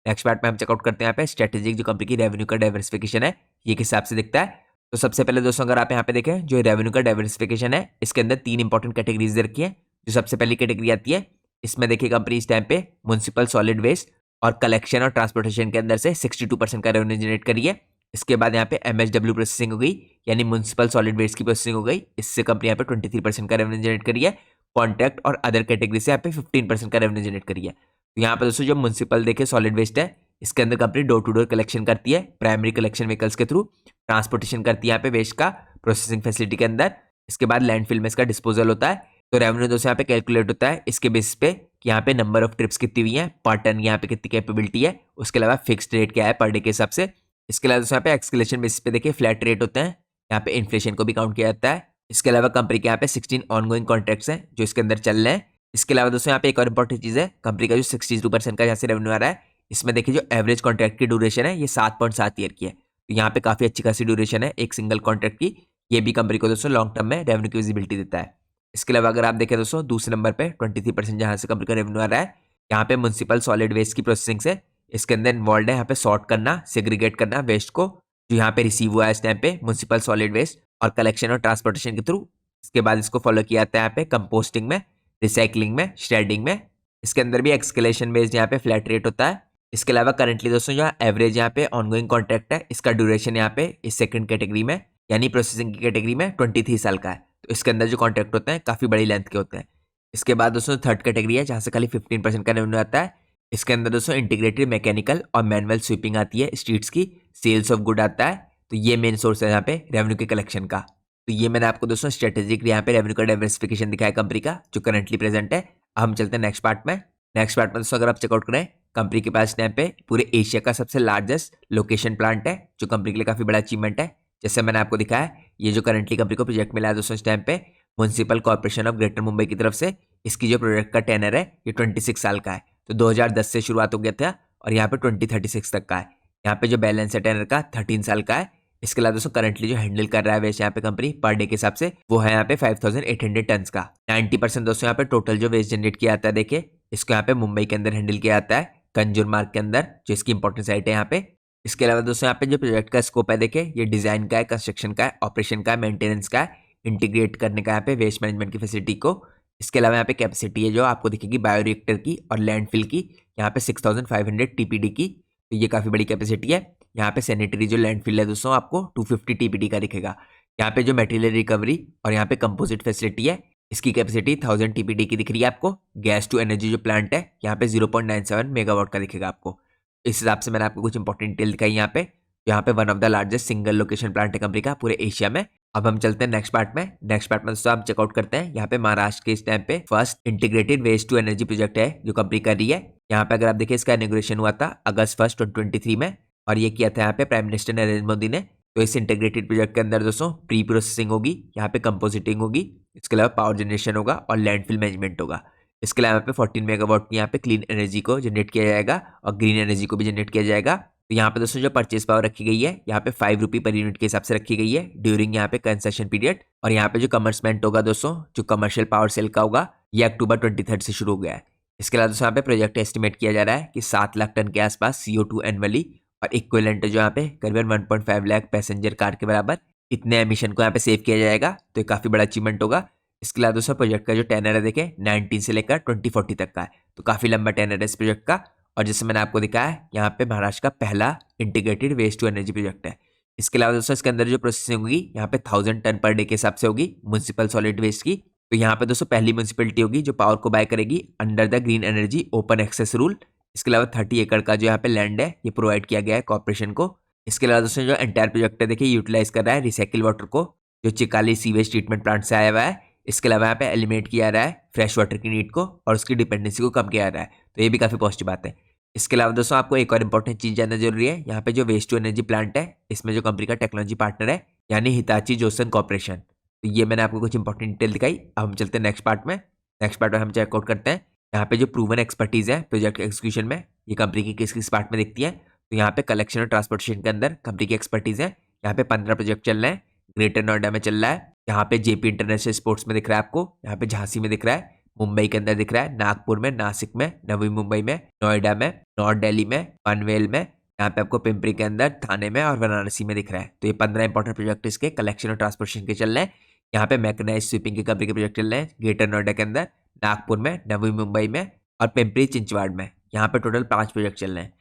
नेक्स्ट पार्ट में हम चेकआउट करते हैं यहाँ पे स्ट्रेटेजिक जो कंपनी की रेवेन्यू का डाइवर्सिफिकेशन है ये किस हिसाब से दिखता है। तो सबसे पहले दोस्तों अगर आप यहाँ पे देखें जो रेवेन्यू का डाइवर्सिफिकेशन है इसके अंदर 3 इंपॉर्टेंट कैटेगरीज दे रखी है। जो सबसे पहली कैटेगरी आती है इसमें देखिए कंपनी इस टाइम पे म्युनिसिपल सॉलिड वेस्ट और कलेक्शन और ट्रांसपोर्टेशन के अंदर से 62% का रेवेन्यू जनरेट करी है। इसके बाद यहाँ पे MSW प्रोसेसिंग हो गई यानी म्युनिसिपल सॉलिड वेस्ट की प्रोसेसिंग हो गई, इससे कंपनी यहाँ पे 23% का रेवेन्यू जनरेट करी है। कॉन्ट्रैक्ट और अदर कैटेगरी से यहाँ पे 15% का रेवेन्यू जनरेट करी है। तो यहाँ पे दोस्तों जो म्युनिसिपल देखे सॉलिड वेस्ट है इसके अंदर company door to door collection करती है प्राइमरी कलेक्शन व्हीकल्स के थ्रू, ट्रांसपोर्टेशन करती है यहाँ पे वेस्ट का प्रोसेसिंग फैसिलिटी के अंदर, इसके बाद लैंडफिल में इसका डिस्पोजल होता है। तो रेवेन्यू दोस्तों यहाँ पे कैलकुलेट होता है इसके बेसिस पे कि यहाँ पे नंबर ऑफ ट्रिप्स कितनी हुई है, पर टन यहाँ पे कितनी कैपेबिलिटी है, उसके अलावा फिक्स्ड रेट क्या है पर डे के हिसाब से। इसके अलावा दोस्तों यहाँ पे एक्सकेलेशन बेसिस पे देखिए फ्लैट रेट होते हैं, यहाँ पे इन्फ्लेशन को भी काउंट किया जाता है। इसके अलावा कंपनी के यहाँ पे 16 ऑनगोइंग कॉन्ट्रैक्ट्स हैं जो इसके अंदर चल रहे हैं। इसके अलावा दोस्तों यहाँ पे एक और इंपॉर्टेंट चीज है कंपनी का जो 62% का यहाँ से रेवेन्यू आ रहा है इसमें देखिए जो एवरेज कॉन्ट्रैक्ट की ड्यूरेशन है ये 7.7 ईयर की है। तो यहाँ पे काफी अच्छी खासी ड्यूरेशन है एक सिंगल कॉन्ट्रैक्ट की, ये भी कंपनी को दोस्तों लॉन्ग टर्म में रेवेन्यू की विजिबिलिटी देता है। इसके अलावा अगर आप देखें दोस्तों दूसरे नंबर पे 23% जहाँ से कंपनी का रेवेन्यू आ रहा है यहाँ पे म्युनिसिपल सॉलिड वेस्ट की प्रोसेसिंग से, इसके अंदर इन्वॉल्व है यहाँ पे सॉर्ट करना सेग्रीगेट करना वेस्ट को जो यहाँ पे रिसीव हुआ है इस टाइम पे म्युनिसिपल सॉलिड वेस्ट और कलेक्शन और ट्रांसपोर्टेशन के थ्रू। इसके बाद इसको फॉलो किया जाता है यहाँ पे कंपोस्टिंग में, रिसाइकलिंग में, श्रेडिंग में। इसके अंदर भी एक्सकेलेशन बेस्ड यहाँ पे फ्लैट रेट होता है। इसके अलावा करंटली दोस्तों जो एवरेज यहाँ पे ऑनगोइंग कॉन्ट्रैक्ट है इसका ड्यूरेशन यहाँ पे इस सेकंड कैटेगरी में यानी प्रोसेसिंग की कैटेगरी में 23 साल का है। तो इसके अंदर जो कॉन्ट्रैक्ट होते हैं काफी बड़ी लेंथ के होते हैं। इसके बाद दोस्तों थर्ड कैटेगरी है जहाँ से खाली 15% का रेवेन्यू आता है। इसके अंदर दोस्तों इंटीग्रेटेड मैकेनिकल और मैनुअल स्वीपिंग आती है स्ट्रीट्स की, सेल्स ऑफ गुड आता है। तो ये मेन सोर्स है यहाँ पे रेवेन्यू के कलेक्शन का। तो ये मैंने आपको दोस्तों स्ट्रेटेजिक यहाँ पे रेवेन्यू का डाइवर्सिफिकेशन दिखाया कंपनी का जो करंटली प्रेजेंट है। अब हम चलते हैं नेक्स्ट पार्ट में। नेक्स्ट पार्ट में दोस्तों अगर आप चेकआउट करें कंपनी के पास टाइम पे पूरे एशिया का सबसे लार्जेस्ट लोकेशन प्लांट है जो कंपनी के लिए काफी बड़ा अचीवमेंट है। जैसे मैंने आपको दिखाया ये जो करंटली कंपनी को प्रोजेक्ट मिला है दोस्तों इस टाइम पे municipal corporation of greater Mumbai की तरफ से, इसकी जो प्रोजेक्ट का टेनर है ये 26 साल का है। तो 2010 से शुरुआत हो गया था और यहाँ पे 2036 तक का है। यहाँ पे जो बैलेंस है टेनर का 13 साल का है। इसके अलावा दोस्तों करंटली जो हैंडल कर रहा है वेस्ट यहाँ पे कंपनी पर डे के हिसाब से वो है यहाँ पे 5800 टन का। 90% दोस्तों यहाँ पे टोटल जो वेस्ट जनरेट किया जाता है देखिए इसको यहाँ पे मुंबई के अंदर हैंडल किया जाता है कंजूर मार्ग के अंदर जो इसकी इंपॉर्टेंट साइट है यहाँ पे। इसके अलावा दोस्तों यहाँ पे जो प्रोजेक्ट का स्कोप है देखिए ये डिजाइन का है, कंस्ट्रक्शन का है, ऑपरेशन का है, मेंटेनेंस का है, इंटीग्रेट करने का यहाँ पे वेस्ट मैनेजमेंट की फैसिलिटी को। इसके अलावा यहाँ पे कैपेसिटी है जो आपको दिखेगी बायोरिएक्टर की और लैंडफिल की यहाँ पे 6500 TPD की। तो ये काफी बड़ी कैपेसिटी है। यहाँ पे सैनिटरी जो लैंडफिल है दोस्तों आपको 250 TPD का दिखेगा। यहाँ पे जो मटेरियल रिकवरी और यहाँ पे कंपोजिट फैसिलिटी है इसकी कैपेसिटी 1000 TPD की दिख रही है आपको। गैस टू एनर्जी जो प्लांट है यहाँ पे 0.97 मेगावाट का दिखेगा आपको। इस हिसाब से मैंने आपको कुछ इंपॉर्टेंट डिटेल दिखाई यहाँ पे one of the largest single location plant है कंपनी का पूरे एशिया में। अब हम चलते हैं नेक्स्ट पार्ट में। नेक्स्ट पार्ट में दोस्तों आप चेकआउट करते हैं यहाँ पे महाराष्ट्र के इस टाइम पे first integrated waste to energy project है जो कंपनी कर रही है। यहाँ पे अगर आप देखिए इसका इनॉग्रेशन हुआ था अगस्त 1 2023 में और ये किया था यहाँ पे प्राइम मिनिस्टर नरेंद्र मोदी ने। तो इस इंटीग्रेटेड प्रोजेक्ट के अंदर दोस्तों प्री प्रोसेसिंग होगी, यहाँ पे कंपोजिटिंग होगी, इसके अलावा पावर जनरेशन होगा और लैंडफिल मैनेजमेंट होगा। इसके अलावा पे 14 मेगावाट की यहाँ पे क्लीन एनर्जी को जनरेट किया जाएगा और ग्रीन एनर्जी को भी जनरेट किया जाएगा। तो यहाँ पे दोस्तों जो परचेज पावर रखी गई है यहाँ पे 5 रुपये पर यूनिट के हिसाब से रखी गई है ड्यूरिंग यहाँ पे कंसेशन पीरियड। और यहाँ पे जो कमर्समेंट होगा दोस्तों जो कमर्शियल पावर सेल का होगा ये अक्टूबर 23 से शुरू हो गया है। इसके अलावा दोस्तों यहाँ पे प्रोजेक्ट एस्टिमेट किया जा रहा है कि 7 लाख टन के आसपास CO2 एनुअली और इक्विवेलेंट जो यहाँ पे करीबन 1.5 लाख पैसेंजर कार के बराबर इतने एमिशन को यहाँ पे सेव किया जाएगा। तो ये काफी बड़ा अचीवमेंट होगा। इसके अलावा दोस्तों प्रोजेक्ट का जो टेनर है देखें 19 से लेकर 2040 तक का है। तो काफी लंबा टेनर है इस प्रोजेक्ट का। और जैसे मैंने आपको दिखाया है यहाँ पे महाराष्ट्र का पहला integrated waste to energy project है। इसके अलावा दोस्तों इसके अंदर जो प्रोसेसिंग होगी यहाँ पे 1000 टन पर डे के हिसाब से होगी म्युनिसिपल सॉलिड वेस्ट की। तो यहाँ पे दोस्तों पहली म्युनिसिपलिटी होगी जो पावर को बाय करेगी under the green energy open access rule. इसके अलावा 30 एकड़ का जो यहाँ पे लैंड है ये प्रोवाइड किया गया है कॉर्पोरेशन को। इसके अलावा दोस्तों जो एंटायर प्रोजेक्ट है देखिए यूटिलाइज कर रहा है रिसाइकिल वाटर को जो चिकाली सीवेज ट्रीटमेंट प्लांट से आया हुआ है। इसके अलावा यहाँ पे एलिमिनेट किया जा रहा है फ्रेश वाटर की नीड को और उसकी डिपेंडेंसी को कम किया जा रहा है। तो ये भी काफी पॉजिटिव बात है। इसके अलावा दोस्तों आपको एक और इंपॉर्टेंट चीज जानना जरूरी है। यहाँ पे जो वेस्ट टू एनर्जी प्लांट है इसमें जो कंपनी का टेक्नोलॉजी पार्टनर है यानी हिताची जोसन कॉर्पोरेशन। तो ये मैंने आपको कुछ इंपॉर्टेंट डिटेल दिखाई। अब हम चलते हैं नेक्स्ट पार्ट में। नेक्स्ट पार्ट में हम चेकआउट करते हैं यहाँ पे जो प्रूवन एक्सपर्टीज है प्रोजेक्ट एग्जीक्यूशन में ये कंपनी की किस किस पार्ट में दिखती है। तो यहाँ पे कलेक्शन और ट्रांसपोर्टेशन के अंदर कंपनी की एक्सपर्टीज है। यहाँ पे 15 प्रोजेक्ट चल रहे हैं। ग्रेटर नोएडा में चल रहा है, यहाँ पे JP इंटरनेशनल स्पोर्ट्स में दिख रहा है आपको, यहाँ पे झांसी में दिख रहा है, मुंबई के अंदर दिख रहा है, नागपुर में, नासिक में, नवी मुंबई में, नोएडा में, नॉर्थ दिल्ली में, पनवेल में, यहाँ पे आपको पिंपरी के अंदर, थाने में और वाराणसी में दिख रहा है। तो ये 15 इंपॉर्टेंट प्रोजेक्ट इसके कलेक्शन और ट्रांसपोर्टेशन के चल रहे हैं। यहाँ पे मैकेनाइज्ड स्वीपिंग की कंपनी के प्रोजेक्ट चल रहे हैं ग्रेटर नोएडा के अंदर, नागपुर में, नवी मुंबई में और पिंपरी चिंचवाड़ में। यहाँ पे टोटल 5 प्रोजेक्ट चल रहे हैं।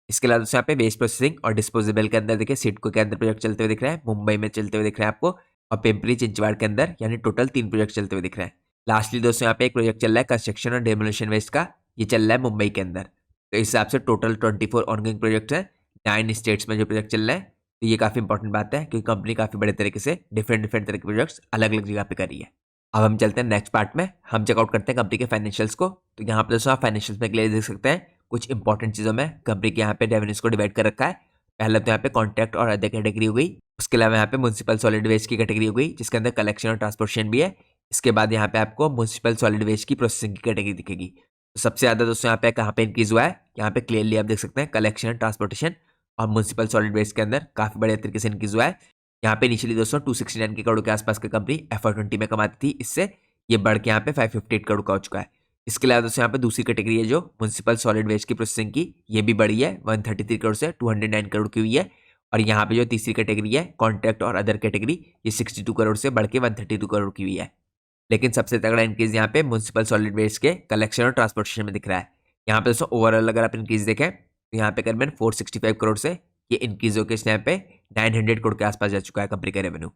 इसके अलावा दोस्तों यहाँ पे वेस्ट प्रोसेसिंग और डिस्पोजेबल के अंदर देखिए सिडको के अंदर प्रोजेक्ट चलते हुए दिख रहा है, मुंबई में चलते हुए दिख रहा है आपको, और पिंपरी चिंचवाड़ के अंदर यानी टोटल 3 प्रोजेक्ट चलते हुए दिख रहे हैं। लास्टली दोस्तों यहाँ पे एक प्रोजेक्ट चल रहा है कंस्ट्रक्शन और डेमोलिशन वेस्ट का, ये चल रहा है मुंबई के अंदर। तो इस हिसाब से टोटल 24 ऑनगोइंग प्रोजेक्ट है 9 स्टेट्स में जो प्रोजेक्ट चल रहे हैं। तो ये काफी इंपॉर्टेंट बात है क्योंकि कंपनी काफी बड़े तरीके से डिफरेंट तरह के प्रोजेक्ट्स अलग अलग जगह पे कर रही है। अब हम चलते हैं नेक्स्ट पार्ट में, हम चेकआउट करते हैं कंपनी के फाइनेंशियल्स को। तो यहाँ पे दोस्तों आप फाइनेंशियल्स में क्लियर देख सकते हैं कुछ इंपॉर्टेंट चीजों में कंपनी के यहाँ पे रेवेन्यूज को डिवाइड कर रखा है। पहले तो यहाँ पे कॉन्ट्रैक्ट और अदर कैटेगरी हो गई, उसके अलावा यहाँ पे म्युनिसिपल सॉलिड वेस्ट की कैटेगरी हो गई जिसके अंदर कलेक्शन और ट्रांसपोर्टेशन भी है। इसके बाद यहाँ पे आपको म्युनिसिपल सॉलिड वेस्ट की प्रोसेसिंग की कैटेगरी दिखेगी। तो सबसे ज्यादा दोस्तों यहाँ पे कहाँ पे इंक्रीज हुआ है, यहाँ पे क्लियरली आप देख सकते हैं कलेक्शन ट्रांसपोर्टेशन और म्युनिसिपल सॉलिड वेस्ट के अंदर काफी बड़े तरीके से इंक्रीज हुआ है। यहाँ पे इनिशियली दोस्तों 269 के करोड़ के आसपास की कंपनी FY20 में कमाती थी, इससे ये बढ़ के यहाँ पे 558 करोड़ का हो चुका है। इसके अलावा दोस्तों यहाँ पे दूसरी कैटेगरी है जो म्युनिसिपल सॉलिड वेस्ट की प्रोसेसिंग की, ये भी बढ़ी है 133 करोड़ से 209 करोड़ की हुई है। और यहाँ पे जो तीसरी कैटेगरी है कॉन्ट्रैक्ट और अदर कैटेगरी, ये 62 करोड़ से बढ़ के 132 करोड़ की हुई है। लेकिन सबसे तगड़ा इंक्रीज यहाँ पे म्युनिसिपल सॉलिड वेस्ट के कलेक्शन और ट्रांसपोर्टेशन में दिख रहा है। यहाँ पे दोस्तों ओवरऑल अगर आप इंक्रीज देखें तो यहाँ पे करीबन 465 करोड़ से ये इंक्रीज होकर इस यहाँ पे 900 करोड़ के आसपास जा चुका है कंपनी का रेवेन्यू।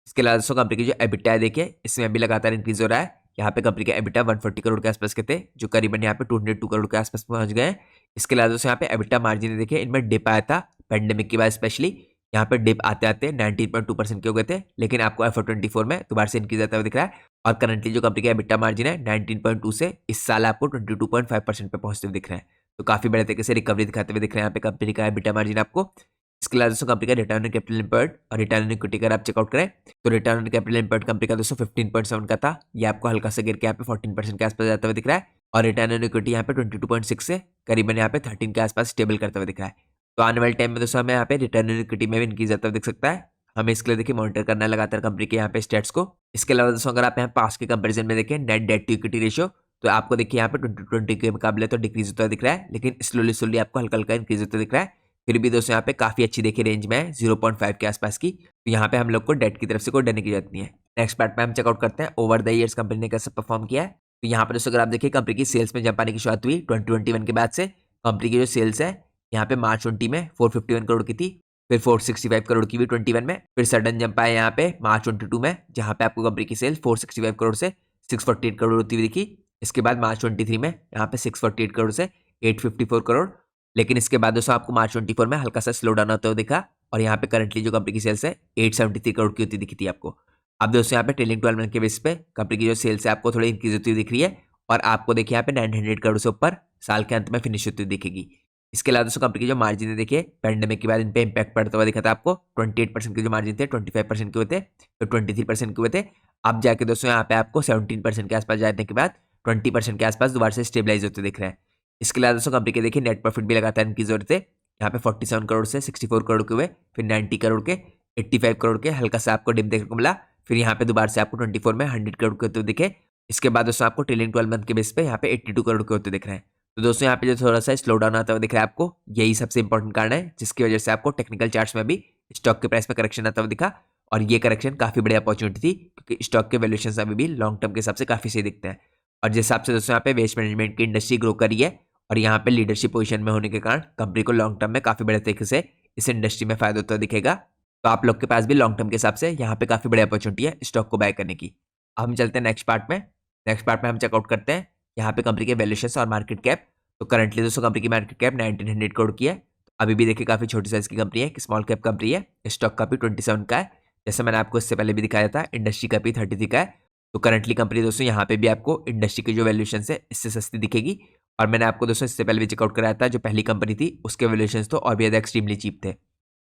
इसके अलावा दोस्तों कंपनी की जो एबिटा है देखिए इसमें भी लगातार इंक्रीज हो रहा है। यहाँ पे कंपनी का एबिटा 140 करोड़ के आसपास के थे जो करीबन यहाँ पे 202 करोड़ के आसपास पहुंच गए हैं। इसके अलावा दोस्तों यहाँ पे एबिटा मार्जिन देखिए इनमें डिप आया था पेंडेमिक की बाद, स्पेशली यहाँ पे डिप आते आते 19.2% के हो गए थे, लेकिन आपको FY24 में दोबारा से इंक्रीज आता हुआ दिख रहा है। और करंटली जो कंपनी का एबिटा मार्जिन है 19.2 से इस साल आपको 22.5% पे पहुंचते हुए दिख रहे हैं। तो काफी बड़े तरीके से रिकवरी दिखाते हुए दिख रहे हैं यहाँ पे कंपनी का एबिटा मार्जिन आपको। इसके अलावा दोस्तों कंपनी का रिटर्न ऑन कैपिटल एम्प्लॉयड और रिटर्न ऑन इक्विटी अगर आप चेकआउट करें तो return on capital employed company का दोस्तों 15.7 का था, ये आपको हल्का सा गिर के यहाँ पे 14% के आसपास जाता हुआ दिख रहा है। और रिटर्न ऑन इक्विटी यहाँ पे 22.6 से करीबन यहाँ पे 13 के आसपास स्टेबल करता हुआ दिख रहा है। तो आने वाले टाइम में दोस्तों हमें यहाँ पे रिटर्न ऑन इक्विटी में भी इंक्रीज जाता हुआ दिख सकता है। हमें इसके लिए देखिए मॉनिटर करना है लगातार कंपनी के यहाँ पे स्टेट्स को। इसके अलावा दोस्तों अगर आप यहाँ पास के कंपेरिजन में देखें net debt to equity ratio, तो आपको देखिए यहाँ पे 2020 के मुकाबले तो डिक्रीज होता दिख रहा है, लेकिन स्लोली आपको हल्का हल्का इंक्रीज होता दिख रहा है। फिर भी दोस्तों यहाँ पे काफी अच्छी देखिए रेंज में है 0.5 के आसपास की। तो यहाँ पे हम लोग को डेट की तरफ से कोई डरने की जरूरत नहीं है। नेक्स्ट पार्ट में हम चेकआउट करते हैं ओवर द ईयर्स कंपनी ने कैसे परफॉर्म किया है। तो यहाँ पर दोस्तों अगर आप देखिए कंपनी की सेल्स में जंप आने की शुरुआत हुई 2021 के बाद से। कंपनी की जो सेल्स है यहाँ पे मार्च 20 में 451 करोड़ की थी, फिर 465 करोड़ की हुई 21 में, फिर सडन जंप आया यहाँ पे मार्च 22 में जहाँ पे आपको कंपनी की सेल्स 465 करोड़ से 648 करोड़ होती हुई दिखी। इसके बाद मार्च 23 में यहाँ पे 648 करोड़ से 854 करोड़। लेकिन इसके बाद दोस्तों आपको मार्च 24 में हल्का सा स्लो डाउन होता हुआ दिखा और यहाँ पे करंटली जो कंपनी की सेल्स है 873 करोड़ की होती दिखी थी आपको। अब दोस्तों यहाँ पे ट्रेलिंग 12 मंथ के बेस पे कंपनी की जो सेल्स है आपको थोड़ी इंक्रीज होती हुई दिख रही है और आपको देखिए यहाँ पे 900 करोड़ से ऊपर साल के अंत में फिनिश होती हुई दिखेगी। इसके अलावा दोस्तों कंपनी की जो मार्जिन है देखिए पैंडेमिक के बाद इन पे इंपैक्ट पड़ता हुआ दिखा था आपको। 28% के जो मार्जिन थे 25% के हुए थे, फिर 23% के हुए थे। अब जाके दोस्तों यहाँ पे आपको 17% के आसपास जाने के बाद 20% के आसपास दोबारा से स्टेबलाइज होते दिख रहे हैं। इसके अलावा दोस्तों कंपनी के देखिए नेट प्रॉफिट भी लगातार इंक्रीज हो रहे थे। यहाँ पे 47 करोड़ से 64 करोड़ के हुए, फिर 90 करोड़ के, 85 करोड़ के, हल्का सा आपको डिप देखने को मिला। फिर यहाँ पे दोबारा से आपको 24 में 100 करोड़ के होते दिखे। इसके बाद दोस्तों आपको ट्रेलिंग 12 मंथ के बेस पे यहाँ पे 82 करोड़ के होते दिख रहे हैं। तो दोस्तों यहाँ पे जो थोड़ा सा स्लो डाउन आता हुआ दिख रहा है आपको, यही सबसे इंपॉर्टेंट कारण है जिसकी वजह से आपको टेक्निकल चार्ट्स में भी स्टॉक के प्राइस में करेक्शन आता हुआ दिखा। और ये करेक्शन काफी बड़ी अपॉर्चुनिटी थी क्योंकि स्टॉक के वैल्यूएशन अभी भी लॉन्ग टर्म के हिसाब से काफी सही दिखते हैं। और जिस हिसाब से दोस्तों यहाँ पे वेस्ट मैनेजमेंट की इंडस्ट्री ग्रो करी है और यहाँ पे लीडरशिप पोजीशन में होने के कारण कंपनी को लॉन्ग टर्म में काफी बड़े तरीके से इस इंडस्ट्री में फायदा होता दिखेगा। तो आप लोग के पास भी लॉन्ग टर्म के हिसाब से यहाँ पे काफी बड़ी अपॉर्चुनिटी है स्टॉक को बाय करने की। अब हम चलते हैं नेक्स्ट पार्ट में। नेक्स्ट पार्ट में हम चेकआउट करते हैं यहाँ पे कंपनी के वैल्यूएशन और मार्केट कैप। तो करंटली दोस्तों कंपनी की मार्केट कैप 1900 करोड़ की है। तो अभी भी देखिए काफी छोटी साइज की कंपनी है, कि स्मॉल कैप कंपनी है। स्टॉक का भी 27 का है, जैसे मैंने आपको इससे पहले भी दिखाया था। इंडस्ट्री का भी 33 का है। तो करंटली कंपनी दोस्तों यहाँ पे भी आपको इंडस्ट्री की जो वैल्यूएशन है इससे सस्ती दिखेगी। और मैंने आपको दोस्तों इससे पहले भी चेकआउट कराया था, जो पहली कंपनी थी उसके वैल्यूएशन तो और भी ज्यादा एक्सट्रीमली चीप थे।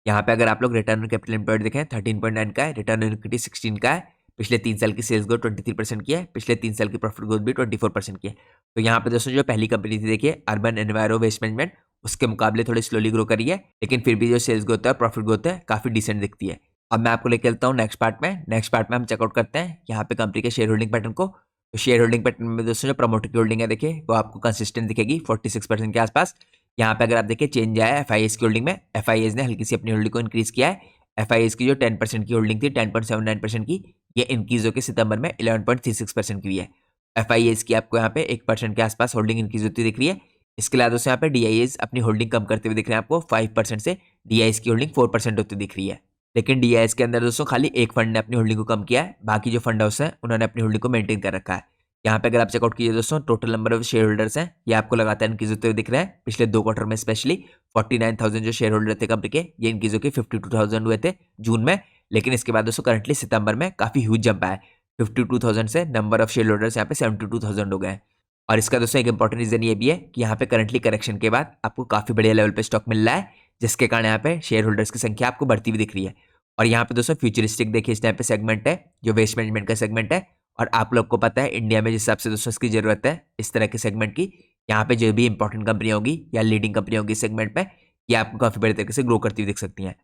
यहाँ पे अगर आप लोग रिटर्न ऑन कैपिटल एम्प्लॉयड देखें 13.9 का है, रिटर्न ऑन इक्विटी 16 का है। पिछले 3 साल की सेल्स ग्रोथ 23% की है, पिछले 3 साल की प्रॉफिट ग्रोथ भी 24% की है। तो यहाँ पे दोस्तों जो पहली कंपनी थी देखिए अर्बन एनवायरो वेस्ट मैनेजमेंट, उसके मुकाबले थोड़ी स्लोली ग्रो करी है, लेकिन फिर भी जो सेल्स ग्रोथ है प्रॉफिट ग्रोथ है काफी डिसेंट दिखती है। अब मैं आपको लेकर चलता हूँ नेक्स्ट पार्ट में। नेक्स्ट पार्ट में हम चेकआउट करते हैं यहाँ पे कंपनी के शेयर होल्डिंग पैटर्न को। तो शेयर होल्डिंग पैटर्न में दोस्तों जो प्रमोटर की होल्डिंग है देखिए वो आपको कंसिस्टेंट दिखेगी 46% के आसपास। यहाँ पे अगर आप देखिए चेंज आया है एफआईएस की होल्डिंग में, एफआईएस ने हल्की सी अपनी होल्डिंग को इंक्रीज किया है। एफआईएस की जो 10% की होल्डिंग थी 10.79% की, ये इंक्रीज होकर सितंबर में 11.36% की हुई है। एफआईएस की आपको यहाँ पे 1% के आसपास होल्डिंग इंक्रीज होती दिख रही है। इसके अलावा दोस्तों यहाँ पे डीआईएस अपनी होल्डिंग कम करते हुए दिख रहे हैं आपको 5% से, डीआईएस की होल्डिंग 4% होती दिख रही है। लेकिन डीआईएस के अंदर दोस्तों खाली एक फंड ने अपनी होल्डिंग को कम किया है, बाकी जो फंड हाउस है उन्होंने अपनी होल्डिंग को मेंटेन कर रखा है। यहाँ पे अगर आप चेकआउट कीजिए दोस्तों total number of share holders हैं, ये आपको लगातार इंक्रीज होते हुए दिख रहे हैं। पिछले 2 क्वार्टर में स्पेशली 49,000 जो शेयर होल्डर थे कंपनी के, ये इंक्रीज होकर 52,000 हुए थे जून में। लेकिन इसके बाद दोस्तों करंटली सितंबर में काफी ह्यूज जंप आया, 52,000 से नंबर ऑफ शेयर होल्डर्स यहाँ पे 72,000 हो गए हैं। और इसका दोस्तों एक इंपॉर्टेंट रीजन ये भी है कि यहाँ पे करंटली करेक्शन के बाद आपको काफी बढ़िया लेवल पे स्टॉक मिल रहा है, जिसके कारण यहाँ पे शेयर होल्डर्स की संख्या आपको बढ़ती हुई दिख रही है। और यहाँ पे दोस्तों फ्यूचरिस्टिक देखिए इस टाइम पे सेगमेंट है जो वेस्ट मैनेजमेंट का सेगमेंट है, और आप लोग को पता है इंडिया में जिस हिसाब से दोस्तों इसकी जरूरत है इस तरह के सेगमेंट की, यहाँ पे जो भी इंपॉर्टेंट कंपनी होगी या लीडिंग कंपनी होगी इस सेगमेंट में, ये आपको काफी बड़े तरीके से ग्रो करती हुई दिख सकती हैं।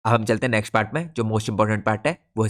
अब हम चलते हैं नेक्स्ट पार्ट में, जो मोस्ट इंपॉर्टेंट पार्ट है वो